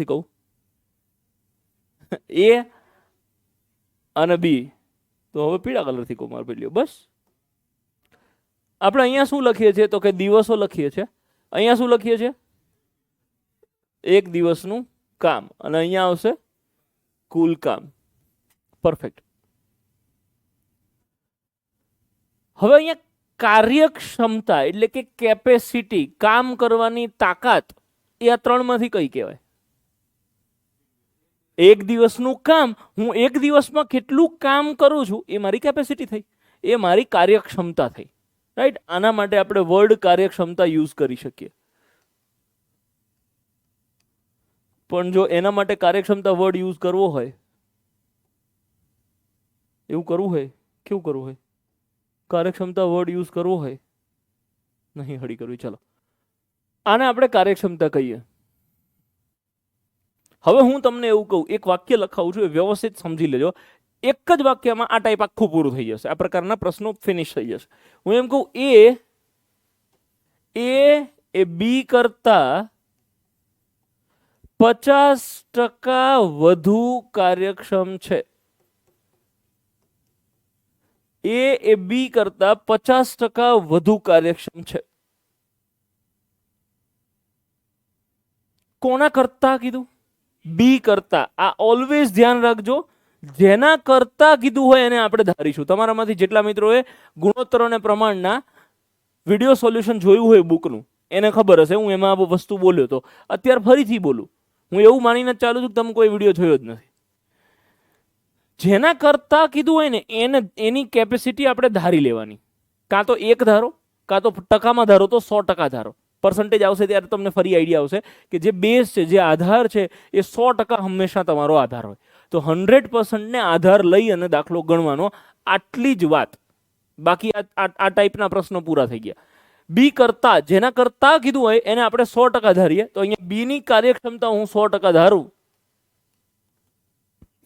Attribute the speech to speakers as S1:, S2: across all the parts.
S1: કલરથી કહું, એ અને બી, તો હવે પીળા કલરથી કહું મારે પેલી બસ. આપણે અહીંયા શું લખીએ છીએ તો કે દિવસો લખીએ છીએ. અહીંયા શું લખીએ છીએ? એક દિવસનું કામ, અને અહીંયા આવશે કુલ કામ. પરફેક્ટ. હવે અહીંયા કાર્યક્ષમતા એટલે કે કેપેસિટી, કામ કરવાની તાકાત, એ આ ત્રણમાંથી કઈ કહેવાય? એક દિવસનું કામ, હું એક દિવસમાં કેટલું કામ કરું છું એ મારી કેપેસિટી થઈ, એ મારી કાર્યક્ષમતા થઈ. રાઈટ? આના માટે આપણે વર્ડ કાર્યક્ષમતા યુઝ કરી શકીએ. પણ જો એના માટે કાર્યક્ષમતા વર્ડ યુઝ કરવો હોય, એવું કરવું હોય, કેવું કરવું હોય? કાર્યક્ષમતા વર્ડ યુઝ કરવો હોય, નહીં હળી કરવી. ચાલો આને આપણે કાર્યક્ષમતા કહીએ. હવે હું તમને એવું કહું, એક વાક્ય લખાવું છું, એ વ્યવસ્થિત સમજી લેજો. એક જ વાક્યમાં આ ટાઈપ આખું પૂરું થઈ જશે. આ પ્રકારના પ્રશ્નો ફિનિશ થઈ જશે. હું એમ કહું એ બી કરતા 50% વધુ કાર્યક્ષમ છે. એ બી કરતા 50% વધુ કાર્યક્ષમ છે. કોના કરતા કીધું? બી કરતા. આ ઓલવેઝ ધ્યાન રાખજો, જેના કરતા કીધું હોય એને આપણે ધારીશું. તમારામાંથી જેટલા મિત્રોએ ગુણોત્તર અને પ્રમાણના વિડીયો સોલ્યુશન જોયું હોય બુકનું, એને ખબર હશે હું એમાં આ વસ્તુ બોલ્યો તો. અત્યારે ફરીથી બોલું, હું એવું માનીને ચાલુ છું કે તમે કોઈ વિડીયો જોયો જ નથી. જેના કરતા કીધું હોય ને એની કેપેસિટી આપણે ધારી લેવાની. કાં તો 1 ધારો, કાં તો ટકામાં ધારો તો 100% ધારો. પર્સન્ટેજ આવશે ત્યારે તમને ફરી આઈડિયા આવશે કે જે બેઝ છે, જે આધાર છે, એ 100% હંમેશા તમારો આધાર હોય. તો 100% ને આધાર લઈ અને દાખલો ગણવાનો, આટલી જ વાત. બાકી આ ટાઈપના પ્રશ્નો પૂરા થઈ ગયા. બી કરતા, જેના કરતા કીધું હોય એને આપણે 100% ધારીએ. તો અહીંયા બી ની કાર્યક્ષમતા હું 100% ધારું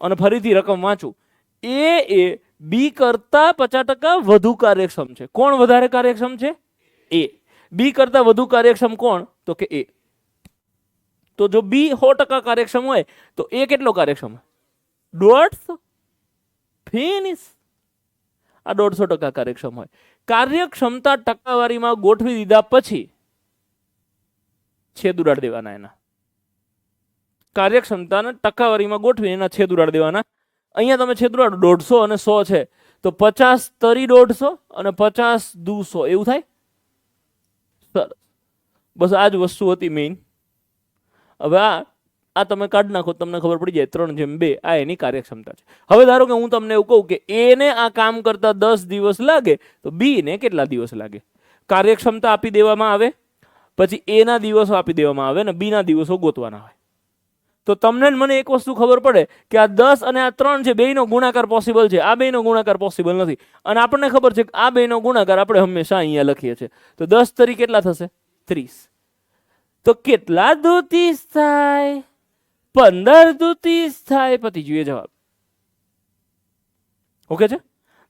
S1: અને ફરીથી રકમ વાંચું. એ બી કરતા 50% વધુ કાર્યક્ષમ છે. કોણ વધારે કાર્યક્ષમ છે? એ. બી કરતા વધુ કાર્યક્ષમ કોણ? તો કે એ. તો જો બી 100% કાર્યક્ષમ હોય તો એ કેટલો કાર્યક્ષમ હોય? 150. ફિનિશ. આ 150% કાર્યક્ષમ હોય. કાર્યક્ષમતા ટકાવારીમાં ગોઠવી દીધા પછી છેદ ઉડાડી દેવાના એના. કાર્યક્ષમતાને ટકાવારીમાં ગોઠવી એના છેદ ઉડાડી દેવાના. અહીંયા તમે છેદ ઉડાડો, 150 અને 100 છે તો 50 તરી 150 અને 50 દુ 100, એવું થાય. સરસ. બસ આ જ વસ્તુ હતી મેઇન. હવે આ તમે કાઢી નાખો, તમને ખબર પડી જાય 3/2 આ એની કાર્યક્ષમતા છે. હવે ધારો કે હું તમને એવું કહું કે એ ને આ કામ કરતા 10 દિવસ લાગે તો બી ને કેટલા દિવસ લાગે? કાર્યક્ષમતા આપી દેવામાં આવે, પછી એ ના દિવસો આપી દેવામાં આવે ને બી ના દિવસો ગોતવાના હોય. તો તમને મને એક વસ્તુ ખબર પડે કે આ 10 અને આ 3 છે, બેયનો ગુણાકાર પોસિબલ છે, આ બેયનો ગુણાકાર પોસિબલ નથી. અને આપણને ખબર છે કે આ બેયનો ગુણાકાર આપણે હંમેશા અહીંયા લખીએ છીએ. તો 10 તરી કેટલા થશે? 30. તો કેટલા દુ 30 થાય? 15 દુ 30 થાય. પતી ગયો જવાબ. ઓકે છે?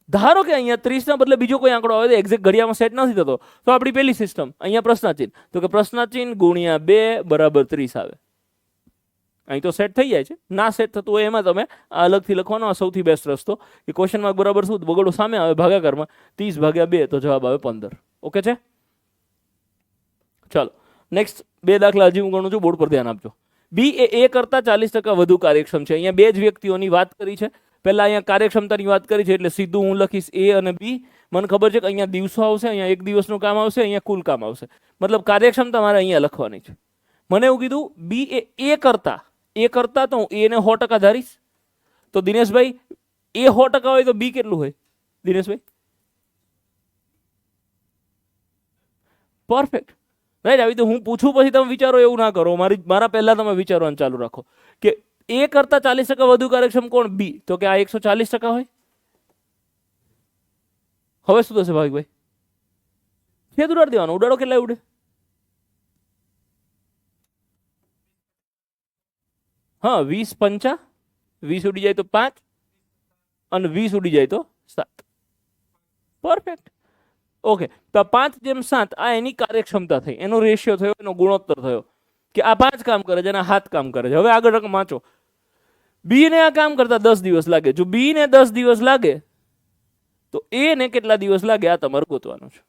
S1: ધારો કે અહીંયા 30 ના બદલે બીજો કોઈ આંકડો આવે તો એક્ઝેક્ટ ઘડિયામાં સેટ નથી થતો, તો આપણી પેલી સિસ્ટમ અહીંયા પ્રશ્નાચિહ્ન, તો કે પ્રશ્નાચિહ્ન ગુણ્યા 2 બરાબર 30 આવે. અહીં તો સેટ થઈ જાય છે. ના સેટ થતું હોય એમાં તમે આ અલગથી લખવાનો. આ સૌથી બેસ્ટ રસ્તો કે ક્વેશ્ચન માર્ક બરાબર શું બગડો સામે આવે ભાગાકારમાં, 30/2 તો જવાબ આવે 15. ઓકે છે? ચાલો નેક્સ્ટ 2 દાખલા હજી હું ગણું છું, બોર્ડ પર ધ્યાન આપજો. બી એ કરતા 40% વધુ કાર્યક્ષમ છે. અહીંયા 2 જ વ્યક્તિઓની વાત કરી છે. પહેલા અહીંયા કાર્યક્ષમતાની વાત કરી છે એટલે સીધું હું લખીશ એ અને બી. મને ખબર છે કે અહીંયા દિવસો આવશે, અહીંયા એક દિવસનું કામ આવશે, અહીંયા કુલ કામ આવશે. મતલબ કાર્યક્ષમતા મારે અહીંયા લખવાની છે. મને એવું કીધું બી એ કરતા તો હું એ ને 100% ધારીશ. તો દિનેશભાઈ એ 100% હોય તો બી કેટલું હોય દિનેશભાઈ? પરફેક્ટ. રાઈટ? આવી તો હું પૂછું પછી તમે વિચારો એવું ના કરો. મારા પહેલા તમે વિચારવાનું ચાલુ રાખો કે એ કરતા 40% વધુ કાર્યક્ષમ કોણ? બી. તો કે આ 140% હોય. હવે શું થશે ભાવિકભાઈ? છેદ ઉડાડી દેવાનો. ઉડાડો કેટલા ઉડે? હા, 20 5 20 ઉડી જાય તો 5 અને 20 ઉડી જાય તો 7. પરફેક્ટ. ઓકે, તો 5/7 આ એની કાર્યક્ષમતા થઈ, એનો રેશિયો થયો, એનો ગુણોત્તર થયો. કે આ 5 કામ કરે છે અને આ 7 કામ કરે છે. હવે આગળ રકમ વાંચો. બી ને આ કામ કરતા 10 દિવસ લાગે. જો બી ને 10 દિવસ લાગે તો એ ને કેટલા દિવસ લાગે આ તમારે ગોતવાનું છે.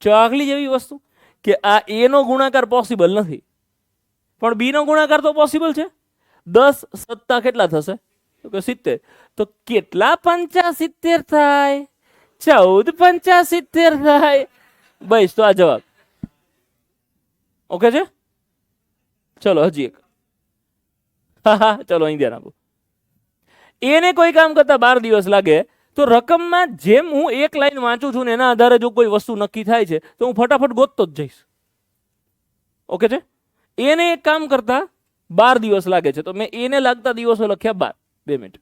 S1: ચાકલી જેવી વસ્તુ કે આ એ નો ગુણાકાર પોસિબલ નથી પણ બી નો ગુણાકાર તો પોસિબલ છે. 10 સત્તા કેટલા થશે તો કે 70. તો કેટલા 75 થાય? 14 75 થાય. બસ તો આ જવાબ. ઓકે છે? ચલો હજી એક. હા ચલો અહીં ધ્યાન આપો. એને કોઈ કામ કરતા 12 દિવસ લાગે તો રકમમાં જેમ હું એક લાઈન વાંચું છું ને એના આધારે જો કોઈ વસ્તુ નક્કી થાય છે તો હું ફટાફટ ગોતતો જ જઈશ. ઓકે છે? એને એક કામ કરતા 12 દિવસ લાગે છે તો મેં એને લાગતા દિવસો લખ્યા 12. 2 મિનિટ.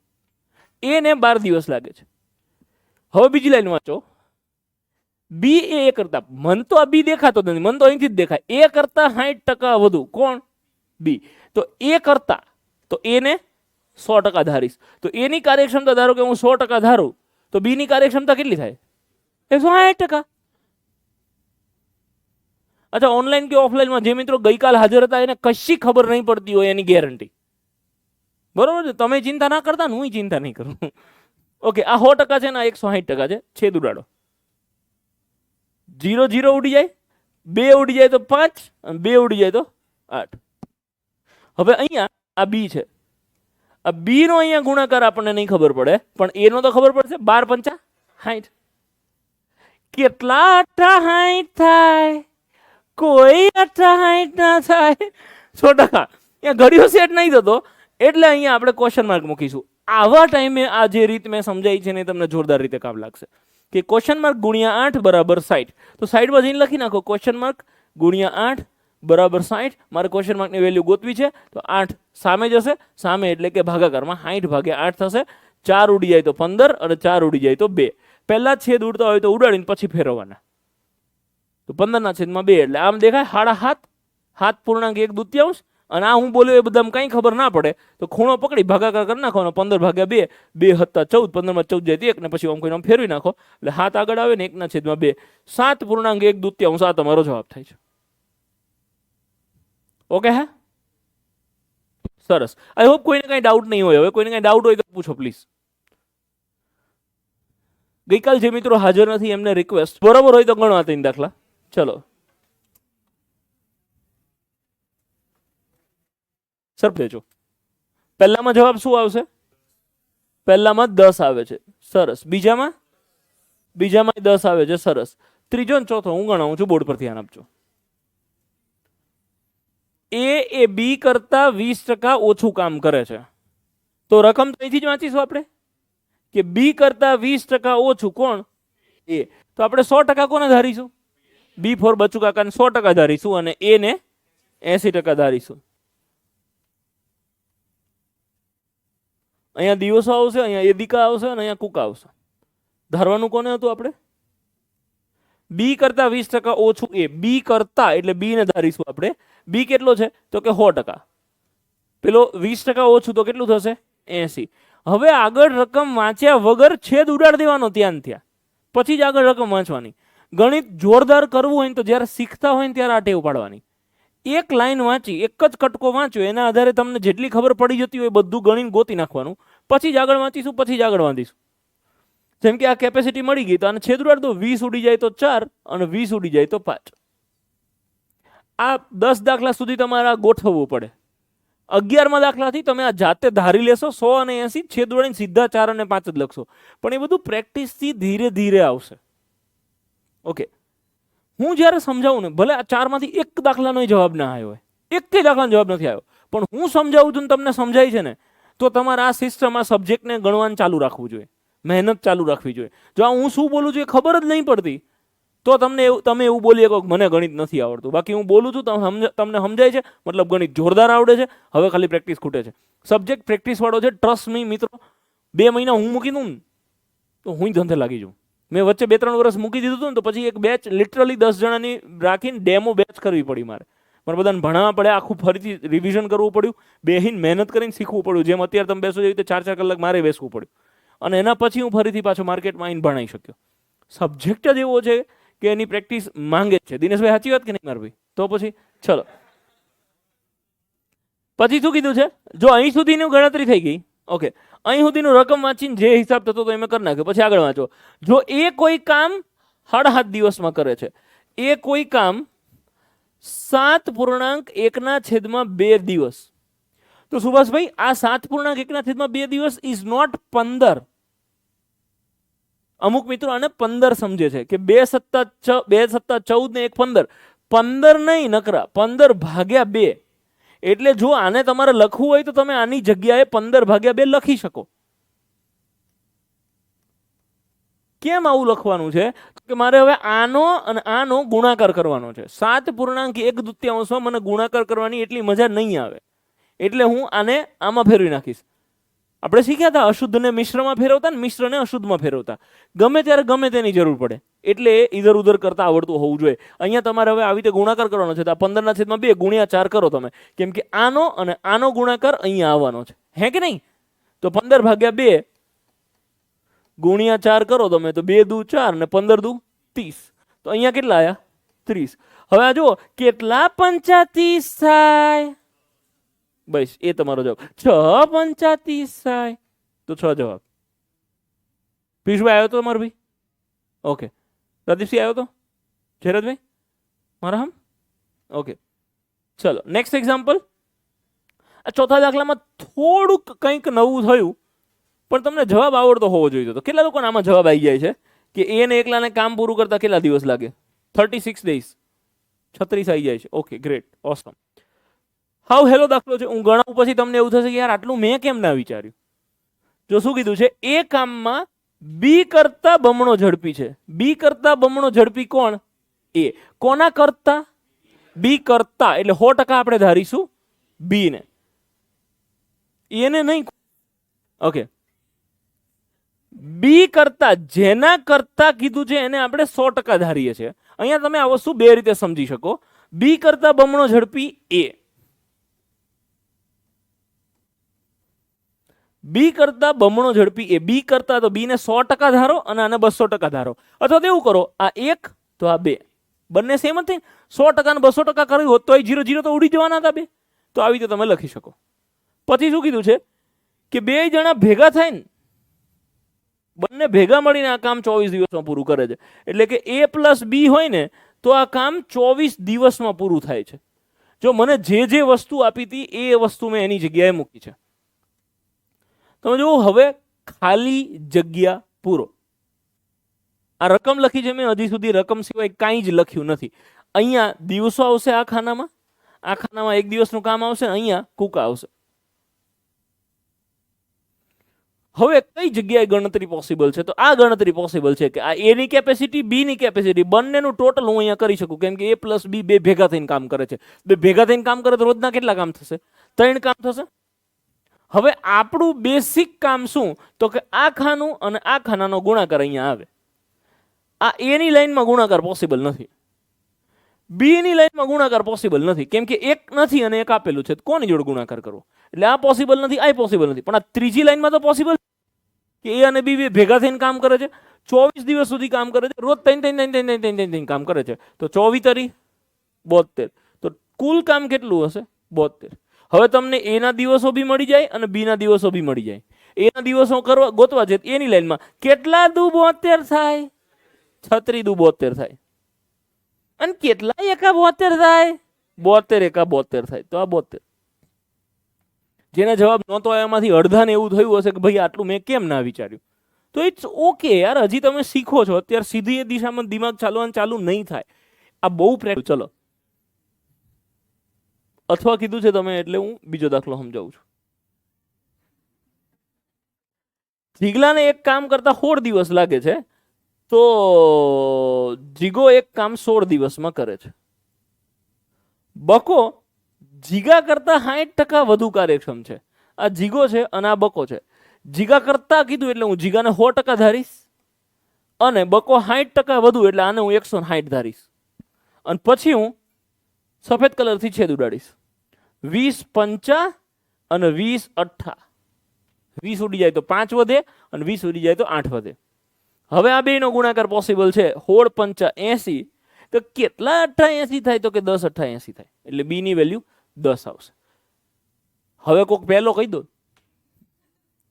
S1: એને 12 દિવસ લાગે છે. હવે બીજી લાઈન વાંચો. બી એ કરતા, મન તો આ બી દેખાતો નથી, મન તો અહીંથી જ દેખાય. એ કરતા 60% વધુ. કોણ? બી. તો એ કરતા, તો એને 100% ધારીશ. તો એની કાર્યક્ષમતા ધારો કે હું 100% ધારું તો બી ની કાર્યક્ષમતા કેટલી થાય? 160%. અચ્છા, ઓનલાઈન કે ઓફલાઈનમાં જે મિત્રો ગઈકાલ હાજર હતા એને કશી ખબર નહીં પડતી હોય એની ગેરંટી. બરોબર છે? તમે ચિંતા ના કરતા ને હું ચિંતા નહીં કરું. ઓકે, આ 100% છે ને આ 160% છે. છેદ ઉડાડો. 0 0 ઉડી જાય, 2 ઉડી જાય તો 5 અને 2 ઉડી જાય તો 8. હવે અહીંયા આ બી છે. આ બી નો અહીંયા ગુણાકાર આપણને નહીં ખબર પડે પણ એ નો તો ખબર પડશે. 12 5 60. કેટલા 60 થાય? કોઈ 60 ના થાય. 100%. અહીંયા ઘડીઓ સેટ નહીં થતો એટલે અહીંયા આપણે ક્વેશ્ચન માર્ક મૂકીશું. આવા ટાઈમે આ જે રીત મેં સમજાઈ છે ને તમને જોરદાર રીતે કામ લાગશે કે ક્વેશ્ચન માર્ક ગુણ્યા 8 બરાબર 60. તો સાઈડ માં જઈને લખી નાખો ક્વેશ્ચન માર્ક ગુણ્યા 8 બરાબર 60. મારે ક્વેશ્ચન માર્કની વેલ્યુ ગોતવી છે તો 8 સામે જશે. સામે એટલે કે ભાગાકારમાં 60 ભાગ્યા 8 થશે. 4 ઉડી જાય તો 15 અને 4 ઉડી જાય તો 2. પહેલા છેદ ઉડતા હોય તો ઉડાડીને પછી ફેરવવાના. તો 15 ના છેદમાં 2 એટલે આમ દેખાય 7.7 7.1 અને આ હું બોલ્યો એ બધામાં કંઈ ખબર ના પડે તો ખૂણો પકડી ભાગાકાર કરી નાખવાનો. 15 ભાગ્યા 2, 2 હતા 14, 15 માં 14 જાય 1 ને પછી આમ કોઈને ફેરવી નાખો એટલે 7 આગળ આવે ને 1 ના છેદમાં 2. 7.1 આ તમારો જવાબ થાય છે. ઓકે હે? સરસ. આઈ હોપ કોઈને કઈ ડાઉટ નહીં હોય. હવે કોઈને કઈ ડાઉટ હોય તો પૂછો પ્લીઝ. ગઈકાલ જે મિત્રો હાજર નથી એમને રિક્વેસ્ટ, બરોબર હોય તો ગણવા 3 દાખલા. ચલો સર દેજો. પહેલામાં જવાબ શું આવશે? પહેલામાં 10 આવે છે. સરસ. બીજામાં 10 આવે છે. સરસ. ત્રીજો ને ચોથો હું ગણાવું છું, બોર્ડ પર ધ્યાન આપજો. એ બી કરતા 20% ઓછું કામ કરે છે તો રકમ તો અહીંથી જ વાંચીશું આપણે કે બી કરતા 20% ઓછું. કોણ? એ. તો આપણે 100% કોને ધારીશું? બી ફોર બચુ કાકાને 100% ધારીશું અને એ ને 80% ધારીશું. અહીંયા દિવસો આવશે, અહીંયા એદિકા આવશે અને અહીંયા કુકા આવશે. ધારવાનું કોને હતું આપણે? બી કરતા 20% ઓછું એ. બી કરતા એટલે બી ને ધારીશું આપણે. બી કેટલો છે તો કે 100%. પેલો 20% ઓછું તો કેટલું થશે? 80. હવે આગળ રકમ વાંચ્યા વગર છેદ ઉડાડી દેવાનો ત્યાં ત્યાં, પછી જ આગળ રકમ વાંચવાની. ગણિત જોરદાર કરવું હોય ને તો જ્યારે શીખતા હોય ને ત્યારે આ ટેવ પાડવાની. એક લાઈન વાંચી, એક જ કટકો વાંચ્યો, એના આધારે તમને જેટલી ખબર પડી જતી હોય બધું ગણીને ગોતી નાખવાનું. પછી જ આગળ વાંચીશું, પછી જ આગળ વાંચીશું. જેમ કે આ કેપેસિટી મળી ગઈ તો આને છેદ ઉડાડ દો. 20 ઉડી જાય તો 4 અને 20 ઉડી જાય તો 5. આ 10 દાખલા સુધી તમારે ગોઠવવું પડે. 11મા દાખલાથી તમે આ જાતે ધારી લેશો 100 અને 80, છેદ ઉડાડીને સીધા 4 અને 5 જ લખશો. પણ એ બધું પ્રેક્ટિસથી ધીરે ધીરે આવશે. ઓકે, હું જ્યારે સમજાવું ને, ભલે આ 4 માંથી એક દાખલાનો જવાબ ના આવ્યો હોય, એક દાખલાનો જવાબ નથી આવ્યો, પણ હું સમજાવું છું ને તમને સમજાય છે ને, તો તમારે આ સિસ્ટમ, આ સબ્જેક્ટને ગણવાનું ચાલુ રાખવું જોઈએ, મહેનત ચાલુ રાખવી જોઈએ. જો આ હું શું બોલું છું એ ખબર જ નહીં પડતી તો તમે એવું બોલી શકો મને ગણિત નથી આવડતું. બાકી હું બોલું છું તમને સમજાય છે, મતલબ ગણિત જોરદાર આવડે છે. હવે ખાલી પ્રેક્ટિસ ખૂટે છે. સબ્જેક્ટ પ્રેક્ટિસ વાળો છે, ટ્રસ્ટ મી મિત્રો. 2 મહિના હું મૂકી દઉં ને તો હું ધંધે લાગી જાઉં. મેં વચ્ચે 2-3 વર્ષ મૂકી દીધું હતું ને તો પછી એક બેચ લિટરલી 10 જણાની રાખીને ડેમો બેચ કરવી પડી મારે. પણ બધાને ભણાવવા પડે, આખું ફરીથી રિવિઝન કરવું પડ્યું, બેહીને મહેનત કરીને શીખવું પડ્યું. જેમ અત્યારે તમે બેસો એવી રીતે 4-4 કલાક મારે બેસવું પડ્યું. અને એના પછી હું ફરીથી પાછો માર્કેટમાં આવીને ભણાવી શક્યો. સબ્જેક્ટ જ એવો છે કે એની પ્રેક્ટિસ માંગે છે. દિનેશભાઈ સાચી વાત કે નહીં મારા ભાઈ? તો પછી ચલો પછી શું કીધું છે? જો અહીં સુધીની ગણતરી થઈ ગઈ, ઓકે, અહીં સુધીનું રકમ વાંચીને જે હિસાબ થતો તો એમ કરી નાખ્યો. પછી આગળ વાંચો. જો એ કોઈ કામ 7.5 દિવસમાં કરે છે, એ કોઈ કામ 7.1/2 દિવસ, તો સુભાષભાઈ આ 7.1/2 દિવસ ઇઝ નોટ 15. અમુક મિત્રો આને 15 સમજે છે કે 2 સત્તા 14 ને 1 15. 15 નહીં નકરા, 15/2. એટલે જો આને તમારે લખવું હોય તો તમે આની જગ્યાએ 15/2 લખી શકો. કેમ આવું લખવાનું છે? કે મારે હવે આનો અને આનો ગુણાકાર કરવાનો છે. 7.1/2 મને ગુણાકાર કરવાની એટલી મજા નહીં આવે, એટલે હું આને આમાં ફેરવી નાખીશ. આપણે શીખ્યા હતા અશુદ્ધને મિશ્રમાં ફેરવતા ને મિશ્રને અશુદ્ધમાં ફેરવતા. ગમે ત્યારે ગમે તેની જરૂર પડે એટલે ઇધર ઉધર કરતા આવડતું હોવું જોઈએ. અહીંયા તમારે હવે આવી રીતે ગુણાકાર કરવાનો છે તો આ 15/2 ગુણ્યા 4 કરો તમે, કેમ કે આનો અને આનો ગુણાકાર અહીંયા આવવાનો છે, હે કે નહીં? તો 15/2 ગુણ્યા 4 કરો તમે તો 2 દુ 4 ને 15 દુ 30. તો અહીંયા કેટલા આવ્યા? 30. હવે આ જુઓ કેટલા 35 થાય? બસ એ તમારો જવાબ. 6/35 થાય. તો 6 જવાબ. પિયુષભાઈ આવ્યો તો તમારો ભાઈ? ઓકે. પ્રદીપસિંહ આવ્યો તો? જયરાજભાઈ મારા હમ? ઓકે ચલો નેક્સ્ટ એક્ઝામ્પલ. આ ચોથા દાખલામાં થોડુંક કંઈક નવું થયું પણ તમને જવાબ આવડતો હોવો જોઈએ. તો કેટલા લોકોને આમાં જવાબ આવી જાય છે કે એને એકલાને કામ પૂરું કરતા કેટલા દિવસ લાગે? 36 days. 36 આવી જાય છે. ઓકે ગ્રેટ, ઓસમ. હાવ હેલો દાખલો છે. હું ગણાવું પછી તમને એવું થશે કે યાર આટલું મેં કેમ ના વિચાર્યું. જો શું કીધું છે? એ કામમાં બી કરતા બમણો ઝડપી છે. બી કરતા બમણો ઝડપી કોણ? એ. કોના કરતા? બી કરતા. એટલે 100% આપણે ધારીશું બી ને, એને નહીં. ઓકે, બી કરતા, જેના કરતા કીધું છે એને આપણે 100% ધારીએ છીએ. અહીંયા તમે આ વસ્તુ બે રીતે સમજી શકો. બી કરતા બમણો ઝડપી એ. બી કરતા બમણો ઝડપી એ. બી કરતા તો બી ને 100% ધારો અને આને 200% ધારો, અથવા તો એવું કરો આ 1 તો આ 2 બંને સેમ જ થઈ 100% ને 200% કર્યું હોત તો 0 તો ઉડી જવાના હતા બે. તો આવી રીતે તમે લખી શકો. પછી શું કીધું છે કે બે જણા ભેગા થાય ને, બંને ભેગા મળીને આ કામ 24 દિવસમાં પૂરું કરે છે. એટલે કે એ પ્લસ બી હોય ને તો આ કામ 24 દિવસમાં પૂરું થાય છે. જો મને જે વસ્તુ આપી હતી એ વસ્તુ મેં એની જગ્યાએ મૂકી છે. તમે જુઓ હવે ખાલી જગ્યા પૂરો. આ રકમ લખી છે મેં, હજી સુધી રકમ સિવાય કાંઈ જ લખ્યું નથી. અહીંયા દિવસો આવશે આ ખાનામાં 1 દિવસનું કામ આવશે, અહીંયા કૂકા આવશે. હવે કઈ જગ્યાએ ગણતરી પોસિબલ છે? તો આ ગણતરી પોસિબલ છે કે આ એ ની કેપેસિટી, બી ની કેપેસિટી બંનેનું ટોટલ હું અહીંયા કરી શકું, કેમ કે એ પ્લસ બી બે ભેગા થઈને કામ કરે છે. બે ભેગા થઈને કામ કરે તો રોજના કેટલા કામ થશે? 3 કામ થશે. હવે આપણું બેસિક કામ શું? તો કે આ ખાનું અને આ ખાનાનો ગુણાકાર અહીંયા આવે. આ એ ની લાઈનમાં ગુણાકાર પોસિબલ નથી, બી ની લાઈનમાં ગુણાકાર પોસિબલ નથી, કેમ કે એક નથી અને એક આપેલું છે. કોની જોડે ગુણાકાર કરવો? એટલે આ પોસિબલ નથી, આ પોસિબલ નથી. પણ આ ત્રીજી લાઈનમાં તો પોસિબલ કે એ અને બી ભેગા થઈને કામ કરે છે, 24 દિવસ સુધી કામ કરે છે, રોજ 3 કામ કરે છે. તો 24 તરી 72. તો કુલ કામ કેટલું હશે? 72. હવે તમને એ ના દિવસો બી મળી જાય અને બી ના દિવસો બી મળી જાય. એના દિવસો કરવા ગોતવા છે એની લાઈનમાં કેટલા દુ 72 થાય? 36 દુ 72 થાય. અને કેટલા એકા 72 થાય? 72 એકા 72 થાય. તો આ 72. જેને જવાબ નહોતો એમાંથી અડધાને એવું થયું હશે કે ભાઈ આટલું મેં કેમ ના વિચાર્યું. તો ઇટ્સ ઓકે યાર, હજી તમે શીખો છો. અત્યારે સીધી એ દિશામાં દિમાગ ચાલવાનું ચાલુ નહીં થાય. આ બહુ પ્રેક્ટિસ. ચલો, અથવા કીધું છે તમે એટલે હું બીજો દાખલો સમજાવું છું. જીગલાને એક કામ કરતા 16 દિવસ લાગે છે, તો જીગો એક કામ 16 દિવસમાં કરે છે. બકો જીગા કરતા 60% વધુ કાર્યક્ષમ છે. આ જીગો છે અને આ બકો છે. જીગા કરતા કીધું એટલે હું જીગાને 100% ધારીશ, અને બકો 60% વધુ એટલે આને હું 160 ધારીશ. અને પછી હું સફેદ કલરથી છેદ ઉડાડીશ. 20 5 અને 20 8. 20 ઉડી જાય તો 5 વધે અને 20 ઉડી જાય તો 8 વધે. હવે આ બેનો ગુણાકાર પોસિબલ છે. 16 પંચા 80, તો કેટલા 88 થાય? તો કે 10 88 થાય. એટલે બી ની વેલ્યુ 10 આવશે. હવે કોક પહેલો કહી દો,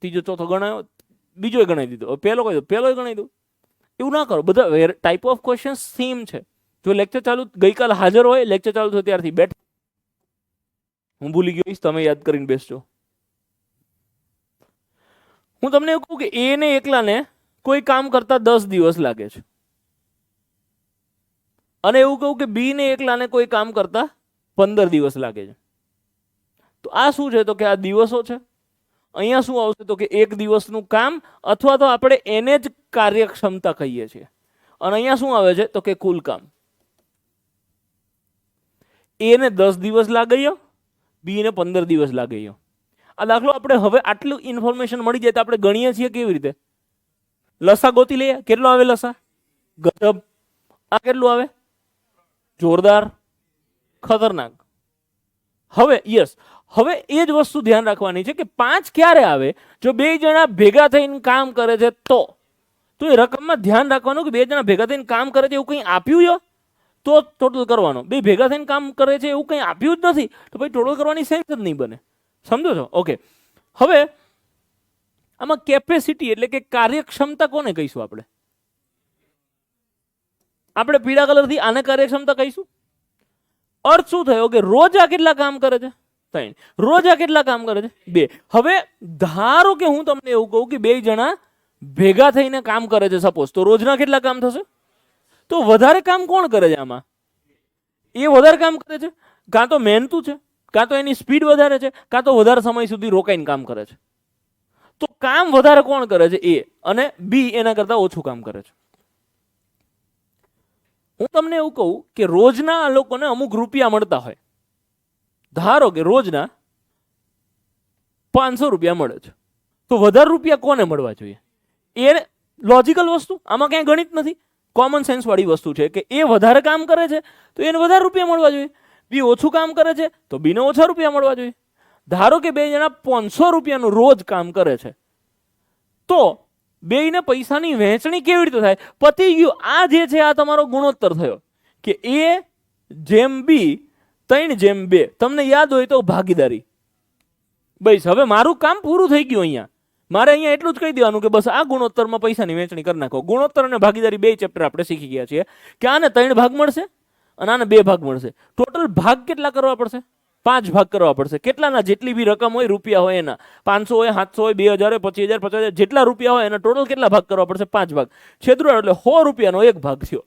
S1: ત્રીજો ચોથો ગણાયો, બીજો ગણાવી દીધો, પહેલો કહી દો, પહેલો ગણાવી દો. એવું ના કરો. બધા ટાઈપ ઓફ ક્વેશ્ચન સેમ છે. જો લેક્ચર ચાલુ ગઈકાલ હાજર હોય, લેક્ચર ચાલુ થયો ત્યારથી બેઠ, હું ભૂલી ગયો, તમે યાદ કરીને બેસજો. હું તમને એવું કહું કે એ ને એકલાને કોઈ કામ કરતા 10 દિવસ લાગે છે, અને એવું કહું કે બી ને એકલાને કોઈ કામ કરતા 15 દિવસ લાગે છે. તો આ શું છે? તો કે આ દિવસો છે. અહીંયા શું આવશે? તો કે એક દિવસનું કામ, અથવા તો આપણે એને જ કાર્યક્ષમતા કહીએ છીએ. અને અહીંયા શું આવે છે? તો કે કુલ કામ. એ ને 10 દિવસ લાગે, બી ને 15 દિવસ લાગે. આ દાખલો આપણે હવે આટલું ઇન્ફોર્મેશન મળી જાય તો આપણે ગણીએ છીએ કેવી રીતે? લસા ગોતી લઈએ. કેટલો આવે લસા? ગજબ. આ કેટલું આવે? જોરદાર, ખતરનાક. હવે યસ, હવે એ જ વસ્તુ ધ્યાન રાખવાની છે કે 5 ક્યારે આવે? જો બે જણા ભેગા થઈને કામ કરે છે તો એ રકમમાં ધ્યાન રાખવાનું કે બે જણા ભેગા થઈને કામ કરે છે એવું કંઈ આપ્યું તો ટોટલ કરવાનો. બે ભેગા થઈને કામ કરે છે એવું કંઈ આપ્યું જ નથી તો ભાઈ ટોટલ કરવાની સેન્સ જ નહીં બને. સમજો છો? ઓકે. હવે આમાં કેપેસિટી એટલે કે કાર્યક્ષમતા કોને કહીશું? આપણે પીળા કલરથી આને કાર્યક્ષમતા કહીશું. અર્થ શું થયો કે રોજ આ કેટલા કામ કરે છે? 3. રોજ આ કેટલા કામ કરે છે? 2. હવે ધારો કે હું તમને એવું કહું કે બે જણા ભેગા થઈને કામ કરે છે સપોઝ, તો રોજના કેટલા કામ થશે? તો વધારે કામ કોણ કરે છે આમાં? એ વધારે કામ કરે છે. કાં તો મહેનતું છે, કાં તો એની સ્પીડ વધારે છે, કાં તો વધારે સમય સુધી રોકાઈને કામ કરે છે. તો કામ વધારે કોણ કરે છે? એ. અને બી એના કરતા ઓછું કામ કરે છે. હું તમને એવું કહું કે રોજના આ લોકોને અમુક રૂપિયા મળતા હોય. ધારો કે રોજના 500 રૂપિયા મળે છે, તો વધારે રૂપિયા કોને મળવા જોઈએ? એ લોજિકલ વસ્તુ, આમાં ક્યાંય ગણિત નથી, કોમન સેન્સ વાળી વસ્તુ છે કે એ વધારે કામ કરે છે તો એને વધારે રૂપિયા મળવા જોઈએ. બી ઓછું કામ કરે છે તો બીને ઓછા રૂપિયા મળવા જોઈએ. ધારો કે બે જણા 500 રૂપિયાનું રોજ કામ કરે છે, તો બેયને પૈસાની વહેંચણી કેવી રીતે થાય? પતી ગયું. આ જે છે આ તમારો ગુણોત્તર થયો કે એ જેમ બી 3:2. તમને યાદ હોય તો ભાગીદારી. બસ હવે મારું કામ પૂરું થઈ ગયું. અહીંયા મારે અહીંયા એટલું જ કહી દેવાનું કે બસ આ ગુણોત્તરમાં પૈસાની વહેંચણી કરી નાખો. ગુણોત્તર અને ભાગીદારી 2 ચેપ્ટર આપણે શીખી ગયા છીએ કે આને 3 ભાગ મળશે અને આને 2 ભાગ મળશે. ટોટલ ભાગ કેટલા કરવા પડશે? 5 ભાગ કરવા પડશે. કેટલાના? જેટલી બી રકમ હોય, રૂપિયા હોય એના. 500 હોય, 700 હોય, 2000 હોય, 25000, 50,000, જેટલા રૂપિયા હોય એના ટોટલ કેટલા ભાગ કરવા પડશે? 5 ભાગ. છેદરૂ એટલે 100 રૂપિયાનો 1 ભાગ થયો.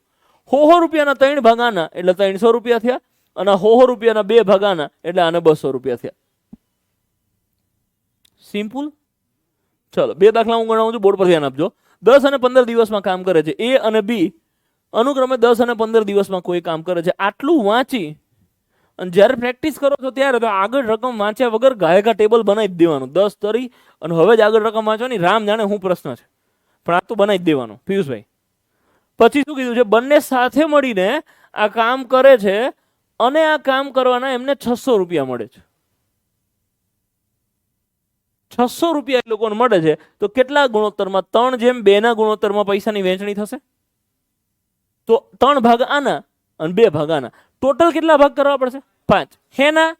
S1: 100 રૂપિયાના 3 ભાગ આના એટલે 300 રૂપિયા થયા, અને 100 રૂપિયાના 2 ભાગ આના એટલે આને 200 રૂપિયા થયા. સિમ્પલ. ચલો 2 દાખલા હું ગણાવું છું, બોર્ડ પર ધ્યાન આપજો. 10 અને 15 દિવસમાં કામ કરે છે એ અને બી. અનુક્રમે 10 અને 15 દિવસમાં કોઈ કામ કરે છે. આટલું વાંચી અને જ્યારે પ્રેક્ટિસ કરો છો ત્યારે તો આગળ રકમ વાંચ્યા વગર ગાયકા ટેબલ બનાવી જ દેવાનું. 10 તરી અને હવે જ આગળ રકમ વાંચવાની. રામ જાણે હું પ્રશ્ન છે, પણ આ તો બનાવી જ દેવાનું. પિયુષભાઈ પછી શું કીધું છે? બંને સાથે મળીને આ કામ કરે છે અને આ કામ કરવાના એમને 600 રૂપિયા મળે છે. 600 રૂપિયા એ લોકોને મળે છે. તો કેટલા ગુણોત્તરમાં? 3:2 ના ગુણોત્તરમાં પૈસાની વહેંચણી થશે. તો 3 ભાગ આના અને 2 ભાગ આના. ટોટલ કેટલા ભાગ કરવા પડશે? 5. હેના?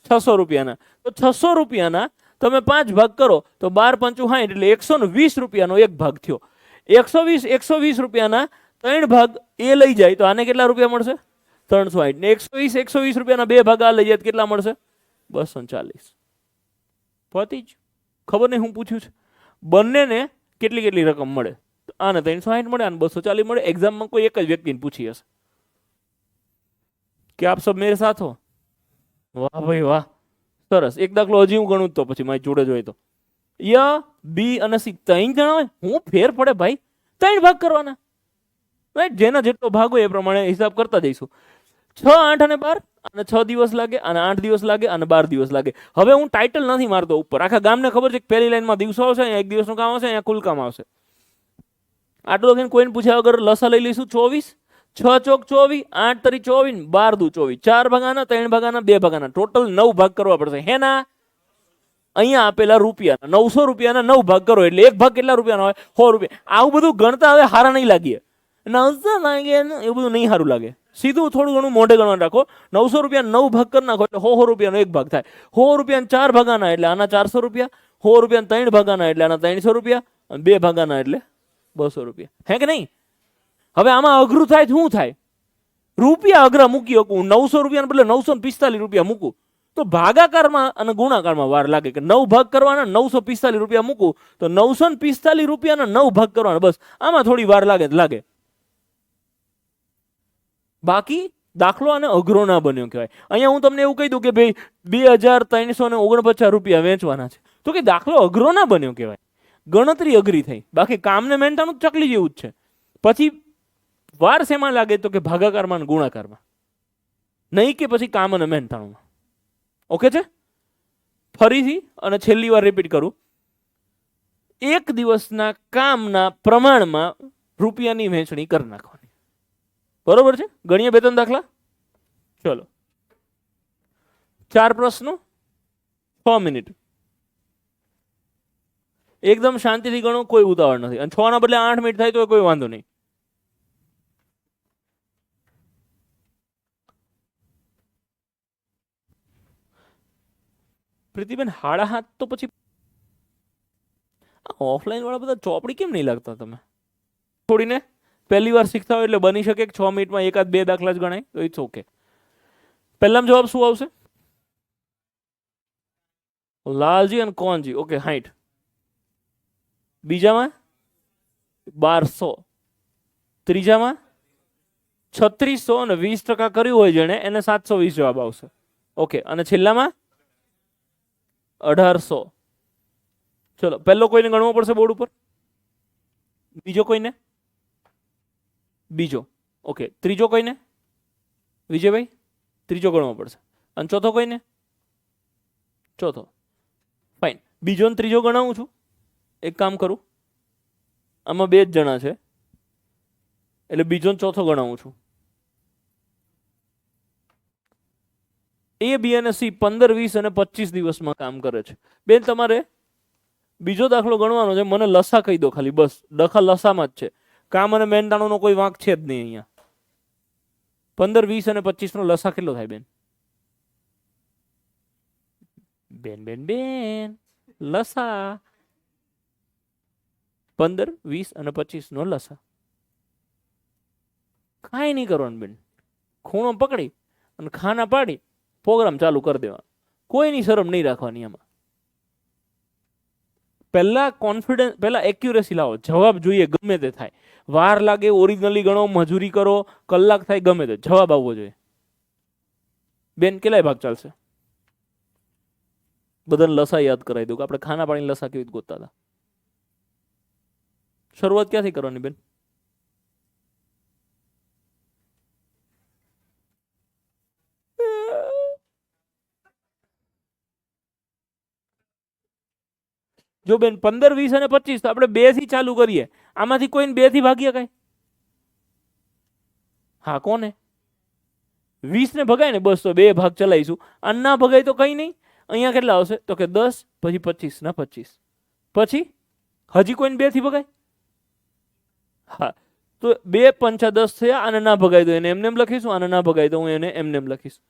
S1: 600 રૂપિયાના. તો 600 રૂપિયાના તમે 5 ભાગ કરો તો 12 × 5 = 60 એટલે 120 રૂપિયાનો 1 ભાગ થયો. 120 રૂપિયાના 3 ભાગ એ લઈ જાય તો આને કેટલા રૂપિયા મળશે? 360. ને 120 રૂપિયાના 2 ભાગ આ લઈ જાય તો કેટલા મળશે? 240. પતી જ. ખબર નહીં હું પૂછ્યું છે. બંનેને કેટલી રકમ મળે? આને 360 મળે, આને 240 મળે. એક્ઝામમાં કોઈ એક જ વ્યક્તિને પૂછી હશે કે આપ સબ મેરે સાથ હો. વાહ ભાઈ વાહ, સરસ. એક દાખલો હજી હું ગણું તો પછી મારી જોડે જોઈએ તો ય બી અને સી 3 જણા હોય, હું ફેર પડે ભાઈ? 3 ભાગ કરવાના, રાઈટ? જેના જેટલો ભાગ હોય એ પ્રમાણે હિસાબ કરતા જઈશું. 6, 8 અને 12 અને 6 દિવસ લાગે, અને 8 દિવસ લાગે, અને 12 દિવસ લાગે. હવે હું ટાઇટલ નથી મારતો ઉપર, આખા ગામને ખબર છે કે પહેલી લાઈનમાં દિવસો આવશે, અહીંયા 1 દિવસનું કામ આવશે, અહીંયા કુલ કામ આવશે. આટલું લખીને કોઈને પૂછ્યા વગર લસા લઈ લઈશું. 24, 6 ચોક 24, 8 તરી 24, 12 દુ 24. 4 ભાગાના, 3 ભાગાના, 2 ભાગાના. ટોટલ 9 ભાગ કરવા પડશે. હેના? અહીંયા આપેલા રૂપિયા 900 રૂપિયાના 9 ભાગ કરો એટલે એક ભાગ કેટલા રૂપિયાનો હોય? 100 રૂપિયા. આવું બધું ગણતા હવે હારા નહીં લાગીએ. 900 લાગે એવું બધું નહીં સારું લાગે. સીધું થોડું ઘણું મોઢે ગણવા રાખો. 900 રૂપિયા 9 ભાગ કરી નાખો એટલે 100 રૂપિયાનો એક ભાગ થાય. 100 રૂપિયા 4 ભાગાના એટલે આના 400 રૂપિયા. 100 રૂપિયા 3 ભાગાના એટલે આના 300 રૂપિયા. અને 2 ભાગાના એટલે 200 રૂપિયા. હે કે નહીં? હવે આમાં અઘરું થાય શું થાય? રૂપિયા અઘરા મૂકી શકું. 900 રૂપિયાને બદલે 945 રૂપિયા મૂકું તો ભાગાકારમાં અને ગુણાકારમાં વાર લાગે કે 9 ભાગ કરવાના 945 રૂપિયા મૂકું તો 945 રૂપિયાના 9 ભાગ કરવાના. બસ આમાં થોડી વાર લાગે. બાકી દાખલો આને અઘરો ના બન્યો કહેવાય. અહીંયા હું તમને એવું કહી દઉં કે ભાઈ 2349 રૂપિયા વેચવાના છે તો કે દાખલો અઘરો ના બન્યો કહેવાય. ગણતરી અઘરી થઈ. બાકી કામને મહેનતાનું ચકલી જેવું જ છે. પછી વાર શેમાં લાગે તો કે ભાગાકારમાં અને ગુણાકારમાં, નહીં કે પછી કામ અને મહેનતાણુંમાં. ઓકે છે? ફરીથી અને છેલ્લી વાર રિપીટ કરું. એક દિવસના કામના પ્રમાણમાં રૂપિયાની વહેંચણી કરી નાખવાની. બરોબર છે? ગણીએ 2-3 દાખલા. ચલો, 4 પ્રશ્નો, 6 મિનિટ. એકદમ શાંતિથી ગણો, કોઈ ઉતાવળ નથી. અને 6 ના બદલે 8 મિનિટ થાય તો કોઈ વાંધો નહીં. પ્રીતિબેન 7:30 તો પછી ઓફલાઈન વાળા બધા ચોપડી કેમ નહીં લાગતા? તમે થોડીને પહેલી વાર શીખતા હોય એટલે બની શકે 6 મિનિટમાં 1-2 દાખલા જ ગણાય તો ઇટ્સ ઓકે. પહેલામાં જવાબ શું આવશે? લાલજી અને કોનજી. ઓકે, 60. બીજામાં 1200. ત્રીજામાં 3600 અને 20% કર્યું હોય જેને એને 720 જવાબ આવશે. ઓકે, અને છેલ્લામાં 1800. ચલો, પહેલો કોઈને ગણવો પડશે બોર્ડ ઉપર. બીજો કોઈને? બીજો. ઓકે, ત્રીજો કોઈને? વિજયભાઈ ત્રીજો ગણવો પડશે. અને ચોથો કોઈને? ચોથો. ફાઇન. બીજો ને ત્રીજો ગણાવું છું. એક કામ કરું, આમાં 2 જ જણા છે એટલે બીજો ને ચોથો ગણાવું છું. A, B અને C 15, 20 અને 25 દિવસમાં કામ કરે છે. બેન તમારે બીજો દાખલો ગણવાનો છે. મને લસા કહી દો ખાલી, બસ. દખલ લસામાં જ છે. કામ અને મહેનતાણુંનો કોઈ વાંક છે જ નહીં અહીંયા. 15, 20 અને 25 નો લસા કેટલો થાય બેન? બેન લસા 15, 20 અને 25 નો લસા. કાંઈ નહીં કરવાનું બેન. ખૂણો પકડી અને ખાના પાડી પ્રોગ્રામ ચાલુ કરી દેવાનો. કોઈની શરમ નહીં રાખવાની આમાં. પહેલા કોન્ફિડન્સ, પહેલા એક્યુરેસી લાવો. જવાબ જોઈએ ગમે તે થાય. વાર લાગે, ઓરિજિનલી ગણો, મજૂરી કરો, કલાક થાય, ગમે તે જવાબ આવવો જોઈએ. બેન કેટલાય ભાગ ચાલશે? બધાને લસા યાદ કરાવી દઉં કે આપણે ખાના પાણી લસા કેવી રીતે ગોતતા હતા. શરૂઆત ક્યાંથી કરવાની બેન? જો બેન 15, 20 અને 25 તો આપણે 2 થી ચાલુ કરીએ. આમાંથી કોઈને 2 થી ભાગીએ કઈ? હા, કોને? 20 ને ભગાય ને, બસ તો 2 ભાગ ચલાવીશું. અને ના ભગાય તો કઈ નહીં. અહીંયા કેટલા આવશે તો કે 10, પછી 25 ના 25, પછી હજી કોઈને 2 થી ભગાય? હા, તો 2 5 10 થયા. આને ના ભગાય તો એને એમને એમ લખીશું, આને ના ભગાય તો હું એને એમને એમ લખીશ.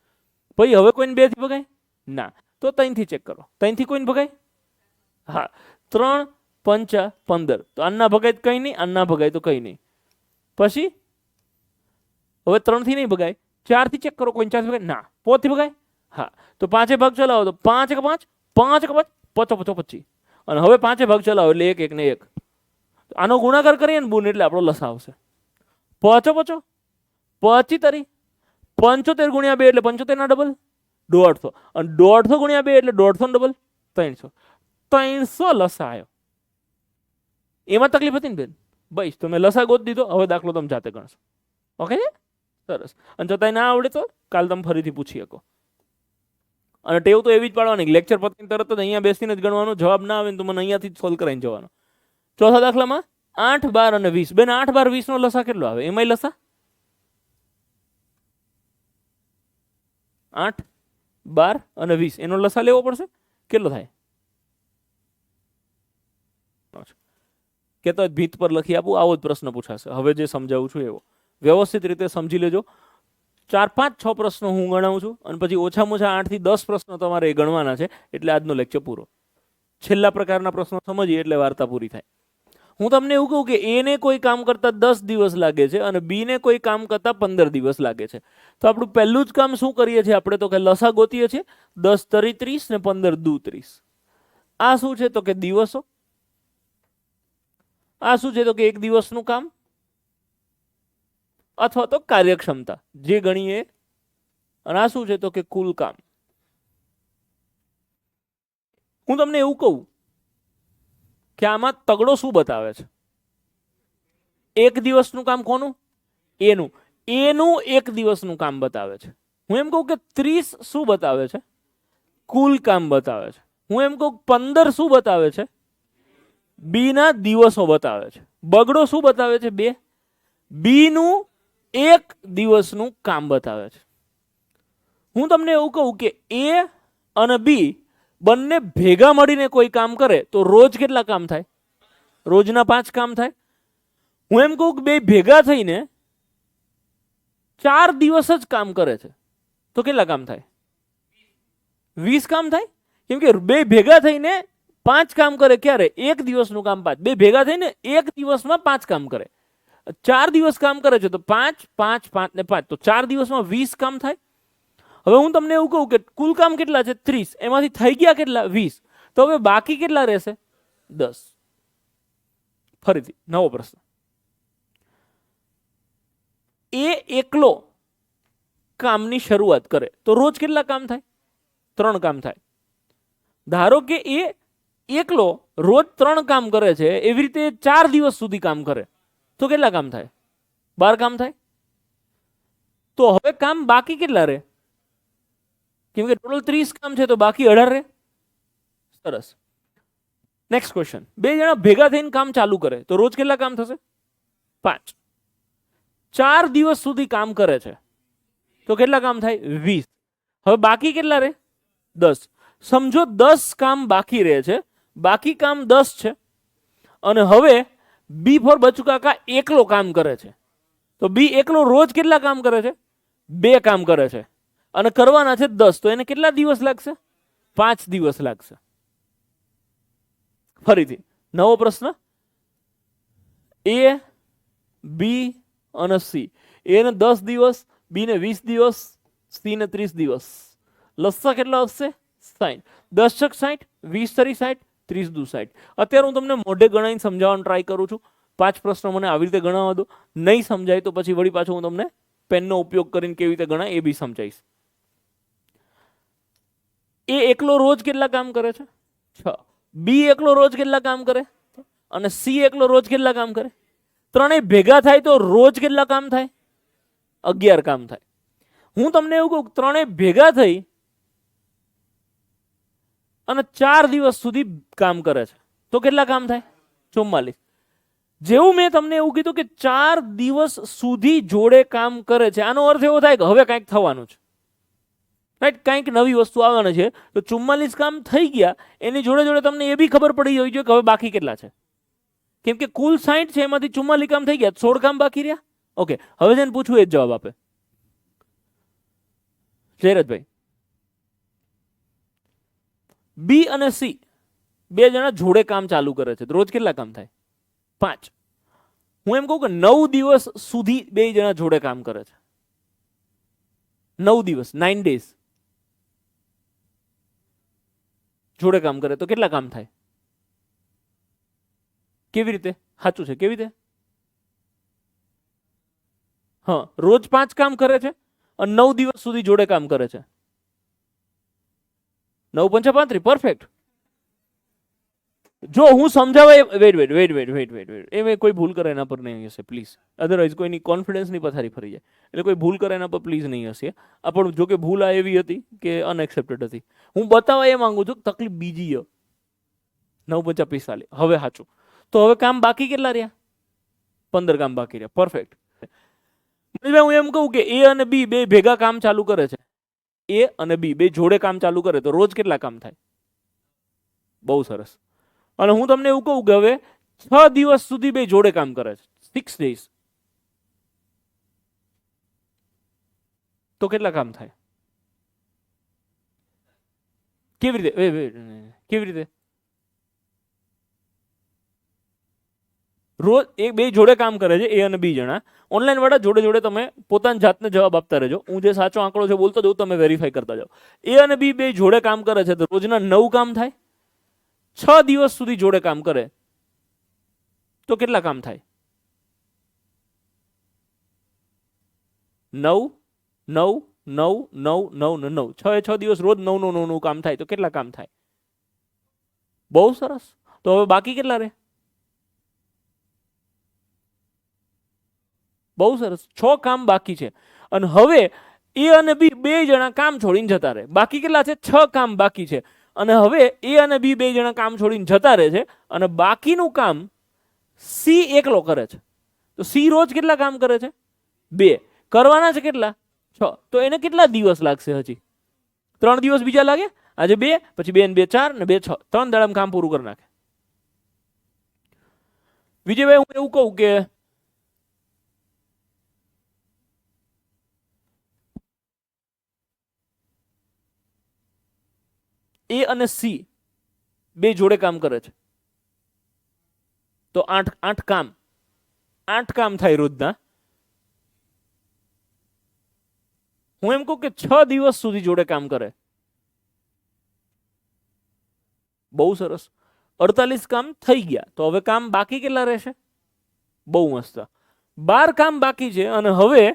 S1: પછી હવે કોઈને 2 થી ભગાય? ના, તો 3 થી ચેક કરો. 3 થી કોઈને ભગાય? હા, 3 5 15. તો આના ભગાય કઈ નહીં, આના ભગાય તો કઈ નહીં. પછી હવે 3 થી નહીં ભગાય, 4 થી ચેક કરો. કોઈ 4 થી ભગાય? ના. 5 થી ભગાય? હા, તો 5 ભાગ ચલાવો તો 5 1 5, 5 1 5, 5 5 25. અને હવે 5 ભાગ ચલાવો એટલે 1 1 ને 1. આનો ગુણાકાર કરીએ ને બુન એટલે આપણો લસા આવશે. 5 5 25 75 ગુણ્યા 2 એટલે 75 ના ડબલ 150. અને 150 ગુણ્યા 2 એટલે 150 ડબલ 300. 300 લસા આવ્યો. એમાં તકલીફ હતી ને બેન? બસ તમે લસા ગોત દીધો. હવે દાખલો તમે જાતે ગણશો. ઓકે છે? સરસ. અને છતાંય ના આવડે તો કાલ તમે ફરીથી પૂછી શકો. અને ટેવ તો એવી જ પાડવાની, લેક્ચર પતીને તરત જ અહીંયા બેસીને જ ગણવાનો. જવાબ ના આવે ને તો મને અહીંયાથી જ સોલ્વ કરાવીને જવાનો. ચોથા દાખલામાં 8, 12 અને 20. બેન 8, 12, 20 નો લસા કેટલો આવે? એમાંય લસા 8, 12 અને 20 એનો લસા લેવો પડશે. કેટલો થાય? કે તો ભીત પર લખી આપું, આવો જ પ્રશ્ન પૂછાશે. હવે જે સમજાવું છું એવો વ્યવસ્થિત રીતે સમજી લેજો. 4, 5, 6 પ્રશ્નો હું ગણાવું છું અને પછી ઓછામાં ઓછા 8 થી 10 પ્રશ્નો તમારે એ ગણવાના છે. એટલે આજનો લેક્ચર પૂરો. છેલ્લા પ્રકારના પ્રશ્નો સમજીએ એટલે વાર્તા પૂરી થાય. હું તમને એવું કહું કે એ ને કોઈ કામ કરતા 10 દિવસ લાગે છે અને બી ને કોઈ કામ કરતા 15 દિવસ લાગે છે. તો આપણું પહેલું જ કામ શું કરીએ છીએ આપણે? તો કે લસા ગોતીએ છીએ. 10 તરી 30 ને 15 દુ 30. આ શું છે? તો કે દિવસો. આ શું છે? તો કે એક દિવસનું કામ અથવા તો કાર્યક્ષમતા, જે ગણીએ. અને આ શું છે? તો કે કુલ કામ. હું તમને એવું કહું કે આમાં તગડો શું બતાવે છે? એક દિવસનું કામ કોનું? એનું. એનું એક દિવસનું કામ બતાવે છે. હું એમ કહું કે 30 શું બતાવે છે? કુલ કામ બતાવે છે. હું એમ કહું 15 શું બતાવે છે? બી ના દિવસો બતાવે છે. બગડો શું બતાવે છે? 2. બી નું એક દિવસનું કામ બતાવે છે. હું તમને એવું કહું કે એ અને બી બંને ભેગા મળીને કોઈ કામ કરે તો રોજ કેટલા કામ થાય? રોજના 5 કામ થાય. હું એમ કહું કે બે ભેગા થઈને 4 દિવસ જ કામ કરે છે તો કેટલા કામ થાય? 20 કામ થાય. કેમ કે બે ભેગા થઈને 5 કામ કરે. ક્યારે? એક દિવસનું કામ 5. બે ભેગા થઈને એક દિવસમાં 5 કામ કરે. 4 દિવસ કામ કરે છે તો 5, 5, 5 ને 5 તો 4 દિવસમાં 20 કામ થાય. હવે હું તમને એવું કહું કે કુલ કામ કેટલા છે? 30. એમાંથી થઈ ગયા કેટલા? 20. તો હવે બાકી કેટલા રહેશે? 10. ફરીથી નવો પ્રશ્ન. એ એકલો કામની શરૂઆત કરે તો રોજ કેટલા કામ થાય? 3 કામ થાય. ધારો કે એ એકલો રોજ 3 કામ કરે છે, એવી રીતે 4 દિવસ સુધી કામ કરે તો કેટલા કામ થાય? 12 કામ થાય. તો હવે કામ બાકી કેટલા રહે? કેમ કે ટોટલ 30 કામ છે તો બાકી 18 રહે. સરસ. Next question. બે જણા ભેગા થઈને કામ ચાલુ કરે તો રોજ કેટલા કામ થશે? 5. 4 દિવસ સુધી કામ કરે છે તો કેટલા કામ થાય? 20. હવે બાકી કેટલા રહે? 10. સમજો 10 કામ બાકી રહે છે. બાકી કામ 10 છે અને હવે બી ફોર બચુ કાકા એકલો કામ કરે છે. તો બી એકલો રોજ કેટલા કામ કરે છે? 2 કામ કરે છે અને કરવાના છે 10. તો એને કેટલા દિવસ લાગશે? 5 દિવસ લાગશે. ફરીથી નવો પ્રશ્ન. એ, બી અને સી. એ ને 10 દિવસ, બી ને 20 દિવસ, સી ને 30 દિવસ. લસા કેટલા આવશે? 60. 10 છક 60, 20 તરી 60, 30 દુ 60. અત્યારે હું તમને મોઢે ગણાઈને સમજાવવાનો ટ્રાય કરું છું. 5 પ્રશ્નો મને આવી રીતે ગણાવવા દો. નહીં સમજાય તો પછી વળી પાછું હું તમને પેનનો ઉપયોગ કરીને કેવી રીતે ગણાય એ બી સમજાવીશ. એ એકલો રોજ કેટલા કામ કરે છે? 6. બી એકલો રોજ કેટલા કામ કરે? અને સી એકલો રોજ કેટલા કામ કરે? ત્રણેય ભેગા થાય તો રોજ કેટલા કામ થાય? 11 કામ થાય. હું તમને એવું કહું ત્રણેય ભેગા થઈ અને 4 દિવસ સુધી કામ કરે છે તો કેટલા કામ થાય? 44. જેવું મેં તમને એવું કીધું કે 4 દિવસ સુધી જોડે કામ કરે છે, આનો અર્થ એવો થાય કે હવે કંઈક થવાનું છે, રાઈટ? કંઈક નવી વસ્તુ આવવાની છે. તો 44 કામ થઈ ગયા, એની જોડે જોડે તમને એ બી ખબર પડી જવી જોઈએ કે હવે બાકી કેટલા છે. કેમ કે કુલ 60 છે, એમાંથી 44 કામ થઈ ગયા, 16 કામ બાકી રહ્યા. ઓકે, હવે જેને પૂછવું એ જ જવાબ આપે. જયરથભાઈ, બી અને સી બે જણા જોડે કામ ચાલુ કરે છે, રોજ કેટલા કામ થાય? 5. હું એમ કહું કે 9 દિવસ સુધી બે જણા જોડે કામ કરે છે. 9 દિવસ, 9 days જોડે કામ કરે તો કેટલા કામ થાય? કેવી રીતે? સાચું છે, કેવી રીતે? હા, રોજ 5 કામ કરે છે અને 9 દિવસ સુધી જોડે કામ કરે છે. 9 × 5 = 35. પરફેક્ટ. જો હું સમજાવે, વેઇટ, એ કોઈ ભૂલ કરે એના પર નહીં હશે પ્લીઝ, અધરવાઇઝ કોઈની કોન્ફિડન્સની પથારી ફરી જાય. એટલે કોઈ ભૂલ કરે એના પર પ્લીઝ નહીં હશે. આ પણ જો કે ભૂલ આ એવી હતી કે અનએક્સેપ્ટેડ હતી. હું બતાવવા એ માંગુ છું તકલીફ બીજી 9 × 5 = 45. હવે સાચું. તો હવે કામ બાકી કેટલા રહ્યા? 15 કામ બાકી રહ્યા. પરફેક્ટ. હું એમ કહું કે એ અને બી બે ભેગા કામ ચાલુ કરે છે. એ અને બી બે જોડે કામ ચાલુ કરે તો રોજ કેટલા કામ થાય? બહુ સરસ. અને હું તમને એવું કહું કે હવે 6 દિવસ સુધી બે જોડે કામ કરે છે, 6 days, તો કેટલા કામ થાય? કેવી રીતે? કેવી રીતે? રોજ એક બે જોડે કામ કરે છે, એ અને બી જણા. ઓનલાઈન વાળા જોડે જોડે તમે પોતાની જાતને જવાબ આપતા રહેજો. હું જે સાચો આંકડો છે બોલતો જઉં, તમે વેરીફાઈ કરતા જાઓ. એ અને બી બે જોડે કામ કરે છે તો રોજના 9 કામ થાય. 6 દિવસ સુધી જોડે કામ કરે તો કેટલા કામ થાય? 9 9 9 9 9 9 6 6 દિવસ રોજ 9 9 9 કામ થાય તો કેટલા કામ થાય? બહુ સરસ. તો હવે બાકી કેટલા રહે? બહુ સરસ, 6 કામ બાકી છે. અને હવે એ અને બી બે જણા કામ છોડીને જતા રહે. બાકી કેટલા છે? 6 કામ બાકી છે. અને હવે એ અને બી બે જણા કામ છોડીને જતા રહે છે અને બાકીનું કામ સી એકલો કરે છે. તો સી રોજ કેટલા કામ કરે છે? 2. કરવાના છે કેટલા? 6. તો એને કેટલા દિવસ લાગશે? હજી 3 દિવસ બીજા લાગે. આજે 2, પછી 2 ને 2 4 ને 2 6, 3 દાડામાં કામ પૂરું કરી નાખે. વિજયભાઈ, હું એવું કહું કે એ અને સી બે જોડે કામ કરે છે તો 8 કામ થાય રોજના. હું એમ કહું કે 6 દિવસ સુધી જોડે કામ કરે. બહુ સરસ. 48 કામ થઈ ગયા. તો હવે કામ બાકી કેટલા રહેશે? બહુ મસ્ત. 12 કામ બાકી છે અને હવે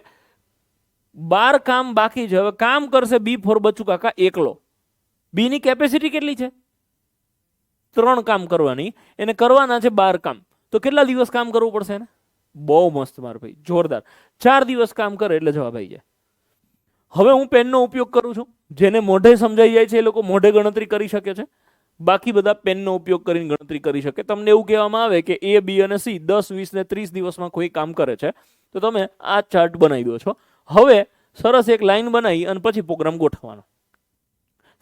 S1: 12 કામ બાકી છે. હવે કામ કરશે બી ફોર બચુ કાકા એકલો. બી ની કેપેસિટી કેટલી છે? 3 કામ કરવાની. એને કરવાના છે 12 કામ. તો કેટલા દિવસ કામ કરવું પડશે એને? બહુ મસ્ત માર ભાઈ, જોરદાર. 4 દિવસ કામ કરે એટલે જવાબ આવી જાય. હવે હું પેનનો ઉપયોગ કરું છું. જેને મોઢે સમજાઈ જાય છે એ લોકો મોઢે ગણતરી કરી શકે છે. બાકી બધા પેનનો ઉપયોગ કરીને ગણતરી કરી શકે. તમને એવું કહેવામાં આવે કે એ, બી અને સી 10 20 ને 30 દિવસમાં કોઈ કામ કરે છે તો તમે આ ચાર્ટ બનાવી દો છો. હવે સરસ એક લાઈન બનાવી અને પછી પ્રોગ્રામ ગોઠવવાનો.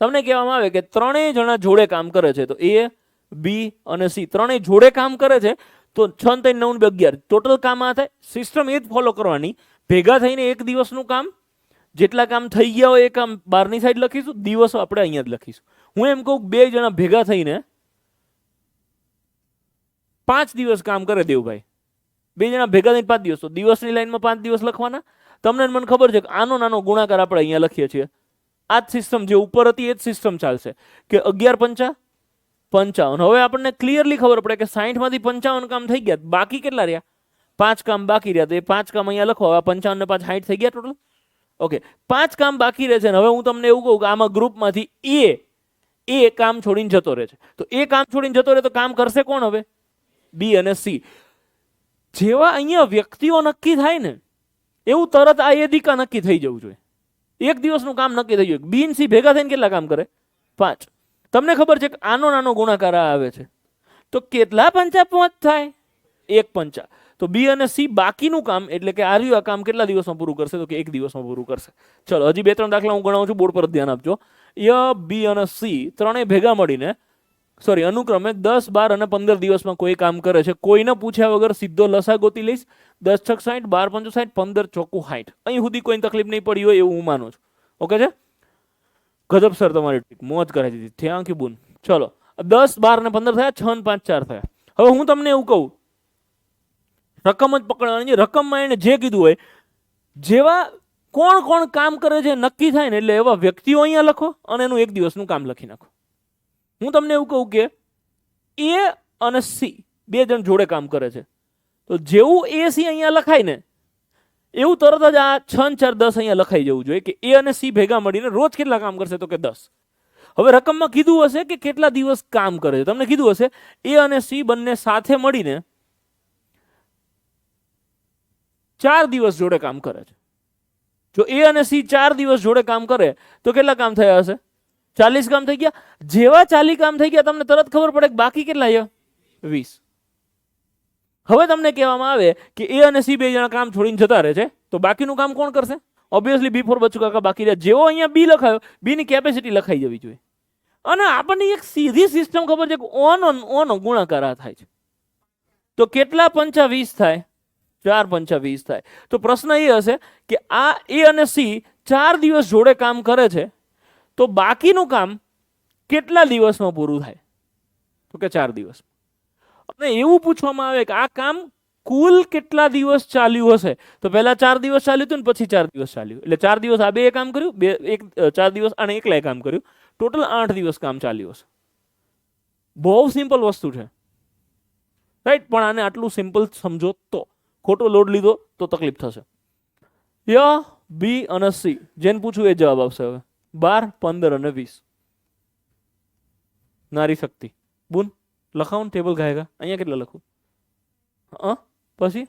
S1: તમને કહેવામાં આવે કે ત્રણેય જણા જોડે કામ કરે છે. તો એ, બી અને સી ત્રણેય જોડે કામ કરે છે તો 6 3 9 11 ટોટલ કામ આ થાય. સિસ્ટમ એ જ ફોલો કરવાની. ભેગા થઈને એક દિવસનું કામ, જેટલા કામ થઈ ગયા હોય એ કામ બહારની સાઈડ લખીશું, દિવસો આપણે અહીંયા જ લખીશું. હું એમ કહું 2 જણા ભેગા થઈને 5 દિવસ કામ કરે. દેવભાઈ 2 જણા ભેગા થઈને 5 દિવસ, તો દિવસની લાઈનમાં 5 દિવસ લખવાના. તમને મને ખબર છે કે આનો નાનો ગુણાકાર આપણે અહીંયા લખીએ છીએ. આ જ સિસ્ટમ જે ઉપર હતી એ જ સિસ્ટમ ચાલશે કે 11 5 55. હવે આપણને ક્લિયરલી ખબર પડે કે 60 માંથી 55 કામ થઈ ગયા. બાકી કેટલા રહ્યા? 5 કામ બાકી રહ્યા. તો એ 5 કામ અહીંયા લખો. હવે 55 ને 5 60 થઈ ગયા ટોટલ. ઓકે, 5 કામ બાકી રહે છે. હવે હું તમને એવું કહું કે આમાં ગ્રુપમાંથી એ કામ છોડીને જતો રહે છે. તો એ કામ છોડીને જતો રહે તો કામ કરશે કોણ? હવે બી અને સી. જેવા અહીંયા વ્યક્તિઓ નક્કી થાય ને એવું તરત આ એદિકા નક્કી થઈ જવું જોઈએ. એક દિવસનું કામ નક્કી થઈ ગયું. બી અને સી ભેગા થઈને કેટલા કામ કરે? 5. તમને ખબર છે કે આનો નાનો ગુણાકાર આવે છે તો કેટલા 5 થાય? 1 5. તો બી અને સી બાકીનું કામ એટલે કે આ કામ કેટલા દિવસમાં પૂરું કરશે? તો કે 1 દિવસમાં પૂરું કરશે. ચલો હજી 2 3 દાખલા હું ગણાવું છું, બોર્ડ પર ધ્યાન આપજો. ય, બી અને સી ત્રણેય ભેગા મળીને અનુક્રમે 10 12 અને 15 દિવસમાં કોઈ કામ કરે છે. કોઈને પૂછ્યા વગર સીધો લસા ગોતી લઈશ. 10 6 60, 12 5 60, 15 ચોખ્ખું 60. અહીં સુધી કોઈ તકલીફ નહીં પડી હોય એવું હું માનું છું. ઓકે છે? ગજબ સર, તમારી ટ્રીક મોજ કરાવી દીધી. થેન્ક યુ બુન. ચલો 10 12 ને 15 થયા, 6 ને 5 4 થયા. હવે હું તમને એવું કહું, રકમ જ પકડવાની. રકમમાં એને જે કીધું હોય, જેવા કોણ કોણ કામ કરે છે નક્કી થાય ને એટલે એવા વ્યક્તિઓ અહીંયા લખો અને એનું એક દિવસનું કામ લખી નાખો. હું તમને એવું કહું કે એ અને સી 2 જણ જોડે કામ કરે છે તો જેવું એ સી અહીંયા લખાય ને એવું તરત જ આ 6 4 10 અહીંયા લખાઈ જવું જોઈએ કે એ અને સી ભેગા મળીને રોજ કેટલા કામ કરશે? તો કે 10. હવે રકમમાં કીધું હશે કે કેટલા દિવસ કામ કરે છે. તમને કીધું હશે એ અને સી બંને સાથે મળીને 4 દિવસ જોડે કામ કરે છે. જો એ અને સી 4 દિવસ જોડે કામ કરે તો કેટલા કામ થયા હશે? 40 કામ થઈ ગયા. જેવા 40 કામ થઈ ગયા તમને તરત ખબર પડે કે બાકી કેટલા છે? 20. હવે તમને કહેવામાં આવે કે એ અને સી 2 જણા કામ છોડીને જતા રહે છે તો બાકીનું કામ કોણ કરશે? ઓબ્વિયસલી બી ફોર બચુ કાકા બાકી રહ્યા. જેવો અહીંયા બી લખાયો, બી ની કેપેસિટી લખાઈ જવી જોઈએ. અને આપણને એક સીધી સિસ્ટમ ખબર છે કે ઓનો ગુણાકાર થાય છે. તો કેટલા પંચા 20 થાય? 4 પંચા 20 થાય. તો પ્રશ્ન એ હશે કે આ એ અને સી 4 દિવસ જોડે કામ કરે છે, તો બાકીનું કામ કેટલા દિવસમાં પૂરું થાય? તો કે 4 દિવસ. અને એવું પૂછવામાં આવે કે આ કામ કુલ કેટલા દિવસ ચાલ્યું હશે? તો પહેલા 4 દિવસ ચાલ્યું હતું ને પછી 4 દિવસ ચાલ્યું, એટલે 4 દિવસ આ બે કામ કર્યું, 4 દિવસ આને એકલાએ કામ કર્યું, ટોટલ 8 દિવસ કામ ચાલ્યું હશે. બહુ સિમ્પલ વસ્તુ છે, રાઈટ? પણ આને આટલું સિમ્પલ સમજો તો, ખોટો લોડ લીધો તો તકલીફ થશે. ય, બી અને સી, જેને પૂછું એ જવાબ આવશે. હવે 12, 15 અને 20. નારી શક્તિ બુન લખાવું ને ટેબલ ખાયગા. અહીંયા કેટલા લખું? પછી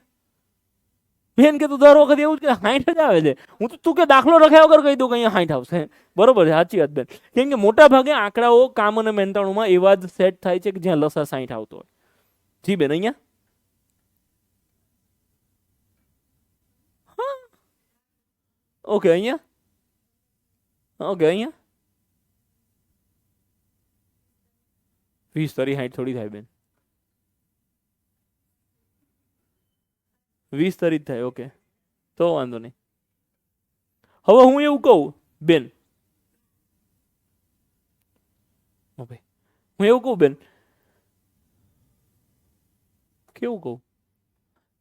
S1: બેન કે તું દર વખત એવું જ કે 60 જ આવે છે. હું તો તું કે દાખલો લખ્યા વગર કહી દઉં કે અહીંયા 60 આવશે. બરોબર છે, સાચી વાત બેન. કેમ કે મોટા ભાગે આંકડાઓ કામ અને મહેનતાણુંમાં એવા જ સેટ થાય છે કે જ્યાં લસા 60 આવતો હોય. જી બેન, અહીંયા ઓકે, અહીંયા ઓકે, અહીંયા 20 તરી 60 થોડી થાય બેન, 20 તરી જ થાય. ઓકે, તો વાંધો નહીં. હવે હું એવું કહું બેન, હું એવું કહું બેન, કેવું કહું?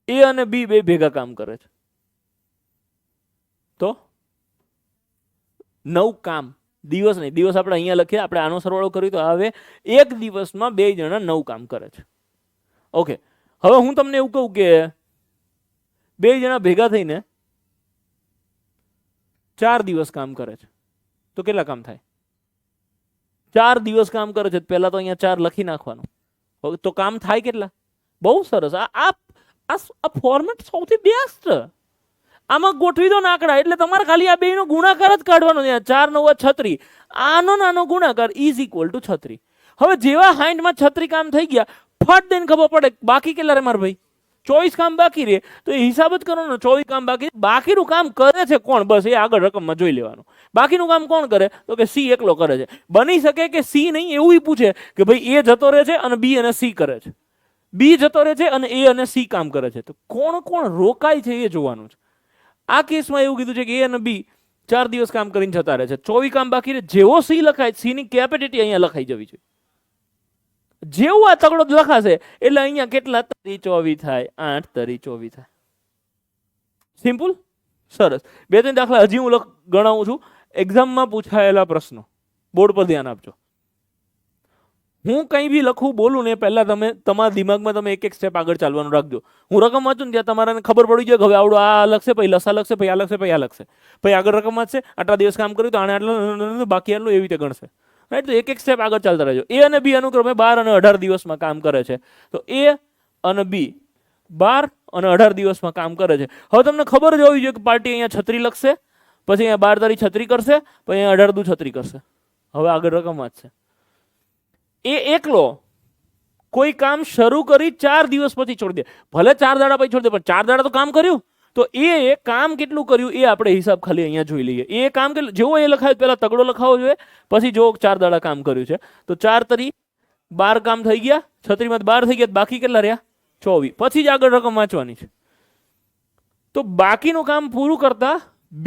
S1: એ અને બી બે ભેગા કામ કરે છે, તો 9 કામ. દિવસ નહીં, દિવસ આપણે અહીંયા લખીએ, આપણે આનો સરવાળો કર્યો તો હવે એક દિવસમાં 2 જણા 9 કામ કરે છે. ઓકે, હવે હું તમને એવું કહું કે 2 જણા ભેગા થઈને 4 દિવસ કામ કરે છે, તો કેટલા કામ થાય? 4 દિવસ કામ કરે છે, પહેલા તો અહીંયા 4 લખી નાખવાનું. તો કામ થાય કેટલા? બહુ સરસ. આ ફોર્મેટ સૌથી બેસ્ટ. આમાં ગોઠવી દો આંકડા, એટલે તમારે ખાલી આ બેનો ગુણાકાર જ કાઢવાનો. 4 9 36, આનો નાનો ગુણાકાર ઇઝ ઇક્વલ ટુ 36. હવે જેવા 60 માં 36 કામ થઈ ગયા, ફટ દઈને ખબર પડે બાકી કેટલા રે મારા ભાઈ? 24 કામ બાકી રહે. તો એ હિસાબ જ કરો ને, 24 કામ બાકી. બાકીનું કામ કરે છે કોણ? બસ એ આગળ રકમમાં જોઈ લેવાનું. બાકીનું કામ કોણ કરે? તો કે સી એકલો કરે છે. બની શકે કે સી નહીં, એવું પૂછે કે ભાઈ એ જતો રહે છે અને બી અને સી કરે છે, બી જતો રહે છે અને એ અને સી કામ કરે છે, તો કોણ કોણ રોકાય છે એ જોવાનું છે. આ કેસમાં એવું કીધું છે કે એ અને બી 4 દિવસ કામ કરીને જતા રહે છે, 24 કામ બાકી રહે. જેવો સી લખાય, સી ની કેપેસિટી અહીંયા લખાઈ જવી જોઈએ. જેવું આ તગડો લખાશે એટલે અહીંયા કેટલા તરી 24 થાય? 8 તરી 24 થાય. સિમ્પલ, સરસ. 2-3 દાખલા હજી હું ગણાવું છું. એક્ઝામમાં પૂછાયેલા પ્રશ્નો, બોર્ડ પર ધ્યાન આપજો. હું કંઈ બી લખું બોલું ને પહેલા તમે તમારા દિમાગમાં તમે એક સ્ટેપ આગળ ચાલવાનું રાખજો. હું રકમ વાંચું ને ત્યાં તમારે ખબર પડી જાય કે હવે આવડું આ લખશે, પછી લસા લખશે, પછી આ લખશે, પછી આ લખશે, પછી આગળ રકમ વાંચશે. આટલા દિવસ કામ કર્યું તો આને આટલું, બાકી આટલું, એવી રીતે ગણશે. રાઈટ? તો એક સ્ટેપ આગળ ચાલતા રહેજો. એ અને બી અનુક્રમે 12 અને 18 દિવસમાં કામ કરે છે. તો એ અને બી 12 અને 18 દિવસમાં કામ કરે છે. હવે તમને ખબર જ હોવી જોઈએ કે પાર્ટી અહીંયા 36 લખશે, પછી અહીંયા 12 તારી 36 કરશે, પછી અહીંયા 18 દુ 36 કરશે. હવે આગળ રકમ વાંચશે. એ એકલો કોઈ કામ શરૂ કરી 4 દિવસ પછી છોડી દે, ભલે 4 દાડા પછી છોડી દે, પણ 4 દાડા તો કામ કર્યું. તો એ કામ કેટલું કર્યું એ આપણે હિસાબ ખાલી અહીંયા જોઈ લઈએ. એ કામ કેટલું, જેવો એ લખાય પહેલા તગડો લખાવો જોઈએ, પછી જો 4 દાડા કામ કર્યું છે તો 4 તરી 12 કામ થઈ ગયા, 36 માં 12 થઈ ગયા, બાકી કેટલા રહ્યા? 24. પછી જ આગળ રકમ વાંચવાની છે. તો બાકીનું કામ પૂરું કરતા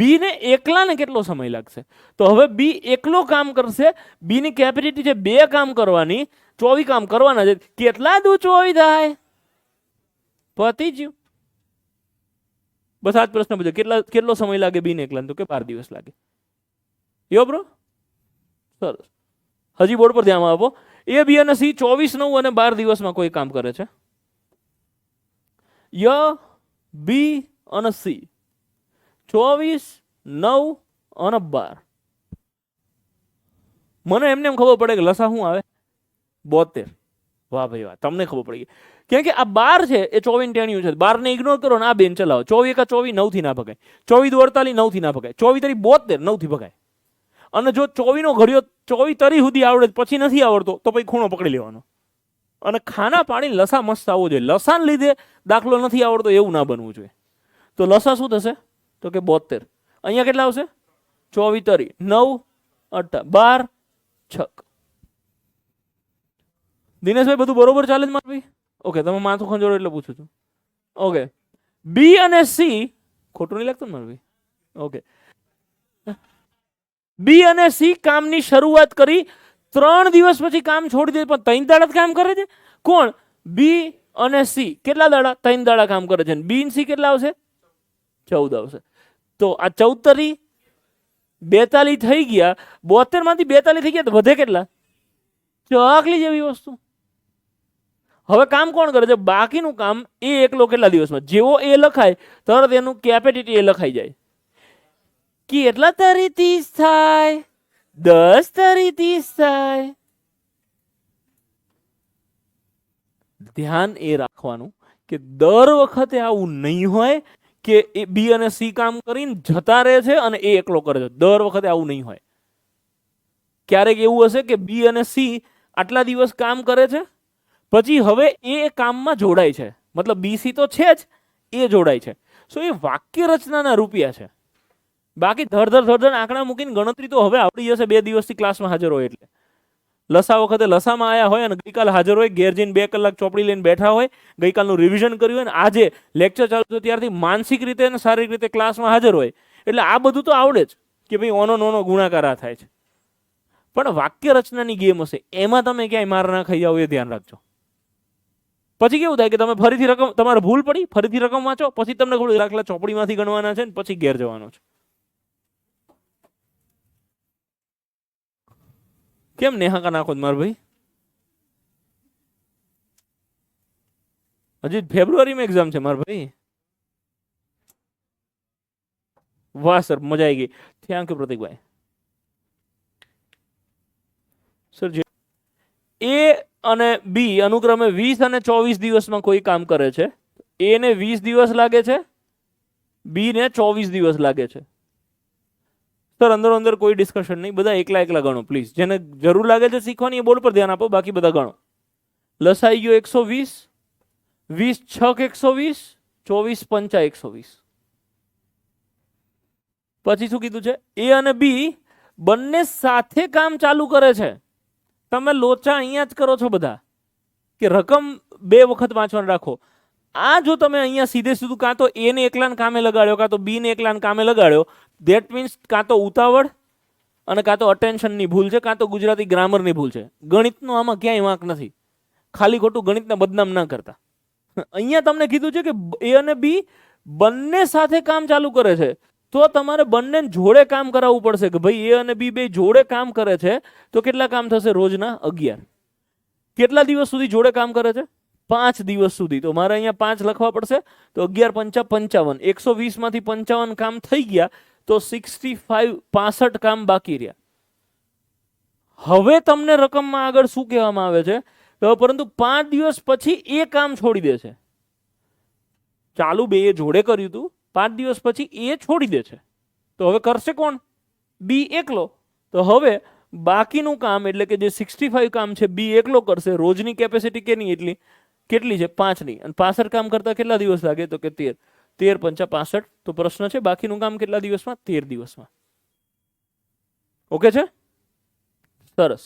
S1: બી ને એકલાને કેટલો સમય લાગશે? તો હવે બી એકલો કામ કરશે. બી ની કેપેસિટી છે 2 કામ કરવાની, 24 કામ કરવાના છે. કેટલા દુ 24 થાય? પતી ગયું. બસ આ જ પ્રશ્ન પૂછ્યો, કેટલો સમય લાગે બી ને એકલા? તો કે 12 દિવસ લાગે. યો બ્રો, સરસ. હજી બોર્ડ પર ધ્યાન આપો. એ બી અને સી 24 9 અને 12 દિવસમાં કોઈ કામ કરે છે. ય, બી અને સી 24 9 અને 12. મને એમને એમ ખબર પડે કે લસા શું આવે? 72. વાહ ભાઈ વાહ, તમને ખબર પડી ગઈ. કેમ કે આ 12 છે એ 24 ટેણિયું છે. 12 ને ઇગ્નોર કરો ને આ બેન ચલાવો. 24 કા 24 9 થી ના ભગાય, 24 48 9 થી ના ભગાય, 24 તરી 72 9 થી ભગાય. અને જો 24 નો ઘડિયો 24 તરી સુધી આવડે પછી નથી આવડતો તો પછી ખૂણો પકડી લેવાનો. અને ખાના પાણી લસા મસ્ત આવવો જોઈએ. લસાને લીધે દાખલો નથી આવડતો એવું ના બનવું જોઈએ. તો લસા શું થશે? તો કે 72. અહીંયા કેટલા આવશે? 24 તરી 9 8 12 6. દિનેશભાઈ બધું બરોબર ચાલે છે મારા ભાઈ? ઓકે, તમે માથું ખંજોળો એટલે પૂછું છું. ઓકે, બી અને સી, ખોટું નહીં લાગતું ને મારે ભાઈ? ઓકે, બી અને સી કામની શરૂઆત કરી, 3 દિવસ પછી કામ છોડી દે, પણ 3 દાડા કામ કરે છે. કોણ? બી અને સી. કેટલા દાડા? 3 દાડા કામ કરે છે. બી અને સી કેટલા આવશે? 14 આવશે. તો આ 14 તરી 42 થઈ ગયા. 72 માંથી 42 થઈ ગયા તો વધે કેટલા? ચકલી જેવી વસ્તુ. હવે કામ કોણ કરે છે? બાકીનું કામ એ એકલો કેટલા દિવસમાં? જેવો એ લખાય તરત એનું કેપેસિટી એ લખાઈ જાય. કેટલા તરી 30 થાય? 10 તરી 30 થાય. ધ્યાન એ રાખવાનું કે દર વખતે આવું નહીં હોય કે એ બી અને સી કામ કરીને જતા રહે છે અને એ એકલો કરે છે. દર વખતે આવું નહીં હોય. ક્યારેક એવું હશે કે બી અને સી આટલા દિવસ કામ કરે છે, પછી હવે એ કામમાં જોડાય છે, મતલબ બી સી તો છે જ, એ જોડાય છે. સો એ વાક્ય રચનાના રૂપિયા છે. બાકી ધડ આંકડા મૂકીને ગણતરી તો હવે આવડી જશે 2 દિવસથી ક્લાસમાં હાજર હોય એટલે. લસા વખતે લસામાં આયા હોય અને ગઈકાલે હાજર હોય, ઘેર જઈને 2 કલાક ચોપડી લઈને બેઠા હોય, ગઈકાલનું રિવિઝન કર્યું હોય, ને આજે લેક્ચર ચાલુ થયો ત્યારથી માનસિક રીતે અને શારીરિક રીતે ક્લાસમાં હાજર હોય, એટલે આ બધું તો આવડે જ કે ભાઈ ઓનો નોનો ગુણાકાર આ થાય છે. પણ વાક્ય રચનાની ગેમ હશે, એમાં તમે ક્યાંય માર ના ખાઈ જાવ એ ધ્યાન રાખજો. પછી કેવું થાય કે તમે ફરીથી રકમ, તમારે ભૂલ પડી, ફરીથી રકમ વાંચો, પછી તમને ખબર દાખલા ચોપડીમાંથી ગણવાના છે ને પછી ઘેર જવાનો છે. કેમ નેહાકા નાખો માર ભાઈ? હજી ફેબ્રુઆરીમાં એક્ઝામ છે માર ભાઈ. વાહ સર, મજા આવી ગઈ. થેન્ક યુ પ્રતિકભાઈ. સર એ અને બી અનુક્રમે 20 અને 24 દિવસમાં કોઈ કામ કરે છે. એ ને 20 દિવસ લાગે છે, બી ને 24 દિવસ લાગે છે. સર અંદરો અંદર કોઈ ડિસ્કશન નહીં, બધા એકલા એકલા ગણો પ્લીઝ. જેને જરૂર લાગે છે શીખવાની એ બોર્ડ પર ધ્યાન આપો, બાકી બધા ગણો. લસાઈ ગયો 120, 20 6 120, 24 5 120. પછી શું કીધું છે? એ અને બી બંને સાથે કામ ચાલુ કરે છે. તમે લોચા અહીંયા જ કરો છો બધા કે રકમ 2 વખત વાંચવાનું રાખો. આ જો તમે અહીંયા સીધે સીધું કાં તો એ ને એકલાને કામે લગાડ્યો, કાં તો બી ને એકલાને કામે લગાડ્યો, ધેટ મીન્સ કાં તો ઉતાવળ અને કાં તો અટેન્શનની ભૂલ છે, કાં તો ગુજરાતી ગ્રામરની ભૂલ છે. ગણિતનો આમાં ક્યાંય વાંક નથી. ખાલી ખોટું ગણિતને બદનામ ના કરતા. અહીંયા તમને કીધું છે કે એ અને બી બંને સાથે કામ ચાલુ કરે છે, તો તમારે બંને જોડે કામ કરાવવું પડશે કે ભાઈ એ અને બી બે જોડે કામ કરે છે તો કેટલા કામ થશે? રોજના 11. કેટલા દિવસ સુધી જોડે કામ કરે છે? 5 દિવસ સુધી. તો મારે અહીંયા 5 લખવા પડશે. તો 11 5 55, 120 માંથી 55 કામ થઈ ગયા, તો 65 કામ બાકી રહ્યા. હવે તમને રકમમાં આગળ શું કહેવામાં આવે છે? તો પરંતુ 5 દિવસ પછી એ કામ છોડી દે છે. ચાલુ બે જોડે કર્યું હતું, 5 દિવસ પછી એ છોડી દે છે, તો હવે કરશે કોણ? બી એકલો. તો હવે બાકીનું કામ એટલે કે જે 65 કામ છે બી એકલો કરશે. રોજની કેપેસિટી કેટલી છે? 5 ની. અને 65 કામ કરતા કેટલા દિવસ લાગે? તો કે 13. 13 5 65. તો પ્રશ્ન છે બાકીનું કામ કેટલા દિવસમાં? 13 દિવસમાં. ઓકે છે? સરસ.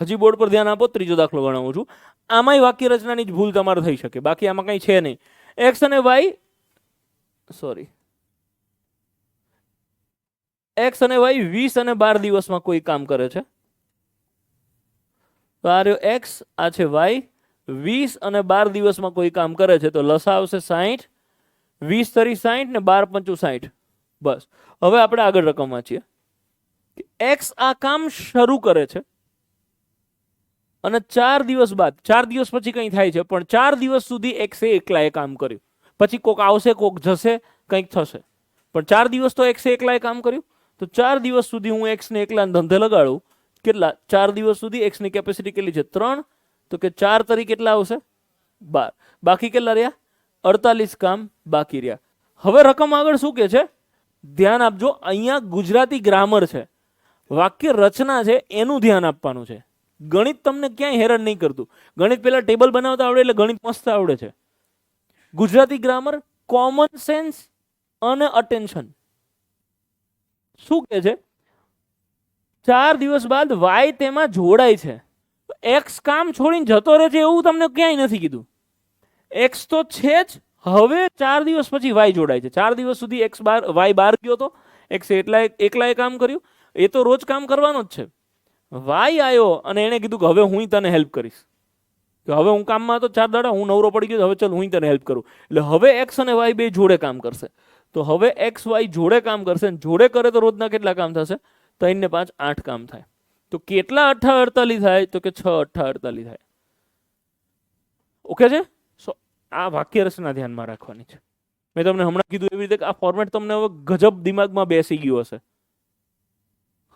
S1: હજી બોર્ડ પર ધ્યાન આપો. ત્રીજો દાખલો ગણાવું છું. આમાંય વાક્ય રચનાની જ ભૂલ તમારે થઈ શકે, બાકી આમાં કઈ છે નહીં. એક્સ અને વાય, સોરી, એક્સ અને વાય 20 અને 12 દિવસમાં કોઈ કામ કરે છે. તો આ રહ્યો એક્સ, આ છે વાય. 20 અને 12 દિવસમાં કોઈ કામ કરે છે, તો લસા આવશે 60. 20 તરી 60 ને 12 પંચું 60. બસ. હવે આપણે આગળ રકમ વાંચીએ. એક્સ આ કામ શરૂ કરે છે અને 4 દિવસ બાદ, 4 દિવસ પછી કંઈ થાય છે, પણ 4 દિવસ સુધી એક્સે એકલાએ કામ કર્યું. પછી કોક આવશે, કોક જશે, કંઈક થશે, પણ 4 દિવસ તો એક્સે એકલાએ કામ કર્યું. તો 4 દિવસ સુધી હું એક્સને એકલાને ધંધે લગાડું. કેટલા? 4 દિવસ સુધી એક્સની કેપેસિટી કેટલી છે? 3. તો કે 4 તરી કેટલા આવશે? 12. બાકી કેટલા રહ્યા? 48 કામ બાકી રહ્યા. હવે રકમ આગળ શું કે છે? ધ્યાન આપજો. અહીંયા ગુજરાતી ગ્રામર છે, વાક્ય રચના છે, એનું ધ્યાન આપવાનું છે. ગણિત તમને ક્યાંય હેરાન નહીં કરતું. ગણિત પેલા ટેબલ બનાવતા આવડે એટલે ગણિત મસ્ત આવડે છે. ગુજરાતી ગ્રામર, કોમન સેન્સ અને અટેન્શન. શું કે છે? 4 દિવસ બાદ વાય તેમાં જોડાય છે. એક્સ કામ છોડીને જતો રહે છે એવું તમને ક્યાંય નથી કીધું. એક્સ તો છે જ. હવે 4 દિવસ પછી વાય જોડાય છે. 4 દિવસ સુધી એક્સ વાય બહાર ગયો હતો, એક્સ એકલાએ કામ કર્યું. એ તો રોજ કામ કરવાનો જ છે. વાય આવ્યો અને એને કીધું કે હવે હું તને હેલ્પ કરીશ, કે હવે હું કામમાં હતો 4 દાડા, હું નવરો પડી ગયો, હવે ચાલ હું તને હેલ્પ કરું. એટલે હવે એક્સ અને વાય બે જોડે કામ કરશે. તો હવે એક્સ વાય જોડે કામ કરશે. જોડે કરે તો રોજના કેટલા કામ થશે? 3 ને 5 8 કામ થાય. તો કેટલા 8 48 થાય? તો કે 6 8 48 થાય. ઓકે છે? આ વાક્ય રચના ધ્યાનમાં રાખવાની છે. મેં તમને હમણાં કીધું એવી રીતે કે આ ફોર્મેટ તમને હવે ગજબ દિમાગમાં બેસી ગયું હશે.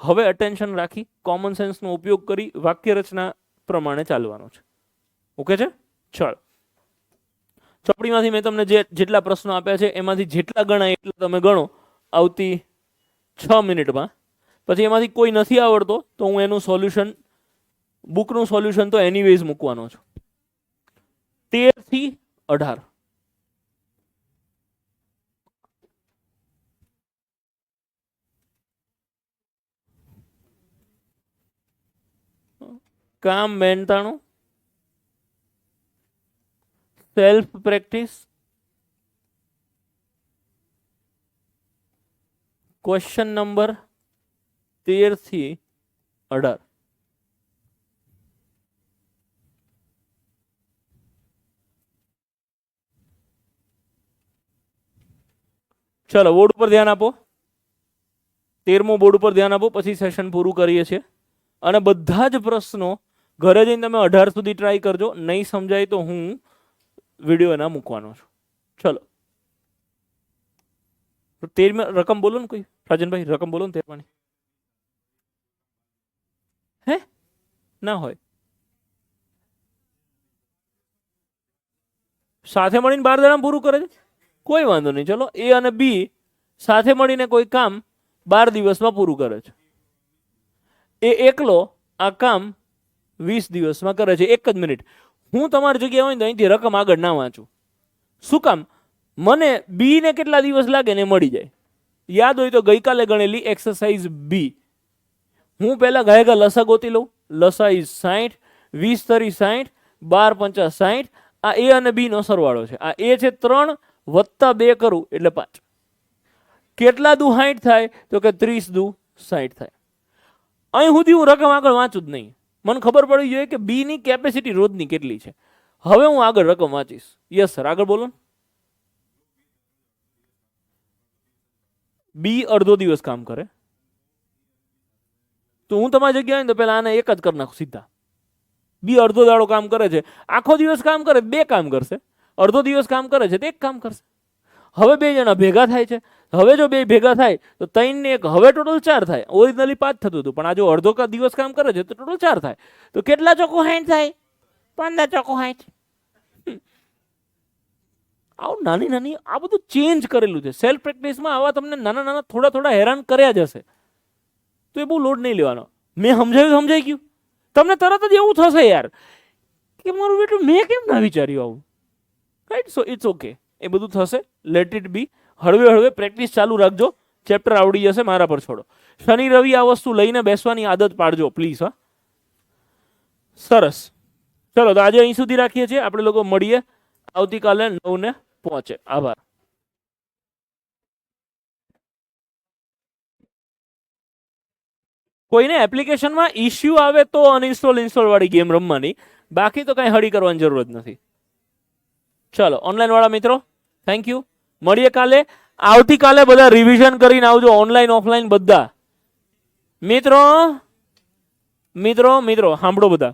S1: હવે અટેન્શન રાખી કોમન સેન્સનો ઉપયોગ કરી વાક્ય રચના પ્રમાણે ચાલવાનું છે. ઓકે છે? ચાલો, ચોપડીમાંથી મેં તમને જેટલા પ્રશ્નો આપ્યા છે એમાંથી જેટલા ગણાય એટલા તમે ગણો આવતી 6 મિનિટમાં. પછી એમાંથી કોઈ નથી આવડતો તો હું એનું સોલ્યુશન, બુકનું સોલ્યુશન તો એનીવેઝ મૂકવાનો છું. 13 થી 18 કામ 92, સેલ્ફ પ્રેક્ટિસ, ક્વેશ્ચન નંબર 13 થી 18. ચલો બોર્ડ ઉપર ધ્યાન આપો. 13મો બોર્ડ ઉપર ધ્યાન આપો, પછી સેશન પૂરું કરીએ છીએ. અને બધા જ પ્રશ્નો ઘરે જઈને તમે 18 સુધી ટ્રાય કરજો. નહીં સમજાય તો હું વિડીયો એના મૂકવાનો છું. ચલો 13 રકમ બોલો ને કોઈ. રાજનભાઈ રકમ બોલો ને 13 હે ના હોય. સાથે મળીને 12 દાડામાં પૂરું કરે છે, કોઈ વાંધો નહીં. ચલો એ અને બી સાથે મળીને કોઈ કામ 12 દિવસમાં પૂરું કરે છે. એ એકલો આ કામ 20 દિવસમાં કરે છે. 1 જ મિનિટ, હું તમારી જગ્યાએ હોય ને અહીંથી રકમ આગળ ના વાંચું. શું કામ? મને બી ને કેટલા દિવસ લાગે ને મળી જાય. યાદ હોય તો ગઈકાલે ગણેલી એક્સરસાઇઝ બી, હું પહેલા ગાયગા લસા ગોતી લઉં. લસા ઇઝ 60, 20 તરી 60, 12 પંચા 60. આ એ અને બી નો સરવાળો છે. આ એ છે 3 વત્તા 2 કરું એટલે 5. કેટલા દુ 60 થાય? તો કે 30 દુ 60 થાય. અહીં સુધી હું રકમ આગળ વાંચું જ નહીં. મને ખબર પડી જોઈએ કે બી ની કેપેસિટી રોજની કેટલી છે. હવે હું આગળ રકમ વાંચીશ. યસ સર, આગળ બોલો. બી અડધો દિવસ કામ કરે તો હું તમારી જગ્યાએ તો પેલા આને એક જ કરી નાખું સીધા. બી અડધો દાડો કામ કરે છે, આખો દિવસ કામ કરે 2 કામ કરશે. અડધો દિવસ કામ કરે છે તો 1 કામ કરશે. હવે 2 જણા ભેગા થાય છે. હવે જો 2 ભેગા થાય તો 3 ને 1 હવે ટોટલ 4 થાય. ઓરિજિનલી 5 થતું હતું, પણ આ જો અડધો દિવસ કામ કરે છે તો ટોટલ 4 થાય. તો કેટલા ચોખ્ખું 60 થાય? 15 ચોખ્ખું 60. આવું નાની નાની આ બધું ચેન્જ કરેલું છે. સેલ્ફ પ્રેક્ટિસમાં આવા તમને નાના નાના થોડા હેરાન કર્યા જ હશે, તો એ બહુ લોડ નહીં લેવાનો. મેં સમજાઈ ગયું. તમને તરત જ એવું થશે યાર કે મારું બેટું મેં કેમ ના વિચાર્યું આવું. રાઈટ? સો ઇટ્સ ઓકે, એ બધું થશે. Let it be. હળવે પ્રેક્ટિસ ચાલુ રાખજો. ચેપ્ટર આવડી જશે, મારા પર છોડો. શનિ રવિ આ વસ્તુ લઈને બેસવાની આદત પાડજો પ્લીઝ. હા સરસ. ચલો તો આજે અહીં સુધી રાખીએ છીએ. આપણે લોકો મળીએ આવતીકાલે 9 ને 5. આભાર. કોઈને એપ્લિકેશનમાં ઇશ્યુ આવે તો ઇન્સ્ટોલ વાળી ગેમ રમવાની, બાકી તો કઈ હળી કરવાની જરૂર જ નથી. ચલો ઓનલાઈન વાળા મિત્રો થેન્ક યુ. મળીએ કાલે. આવતીકાલે બધા રિવિઝન કરીને આવજો, ઓનલાઈન ઓફલાઈન બધા. મિત્રો સાંભળો બધા,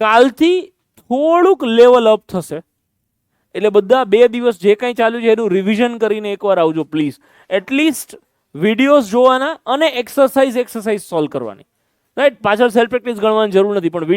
S1: કાલથી થોડુંક લેવલ અપ થશે. એટલે બધા 2 દિવસ જે કંઈ ચાલ્યું છે એનું રિવિઝન કરીને એકવાર આવજો પ્લીઝ. એટલીસ્ટ વિડીયોઝ જોવાના અને એક્સરસાઇઝ સોલ્વ કરવાની. રાઈટ? પાછળ સેલ્ફ પ્રેક્ટિસ ગણવાની જરૂર નથી, પણ વિડીયો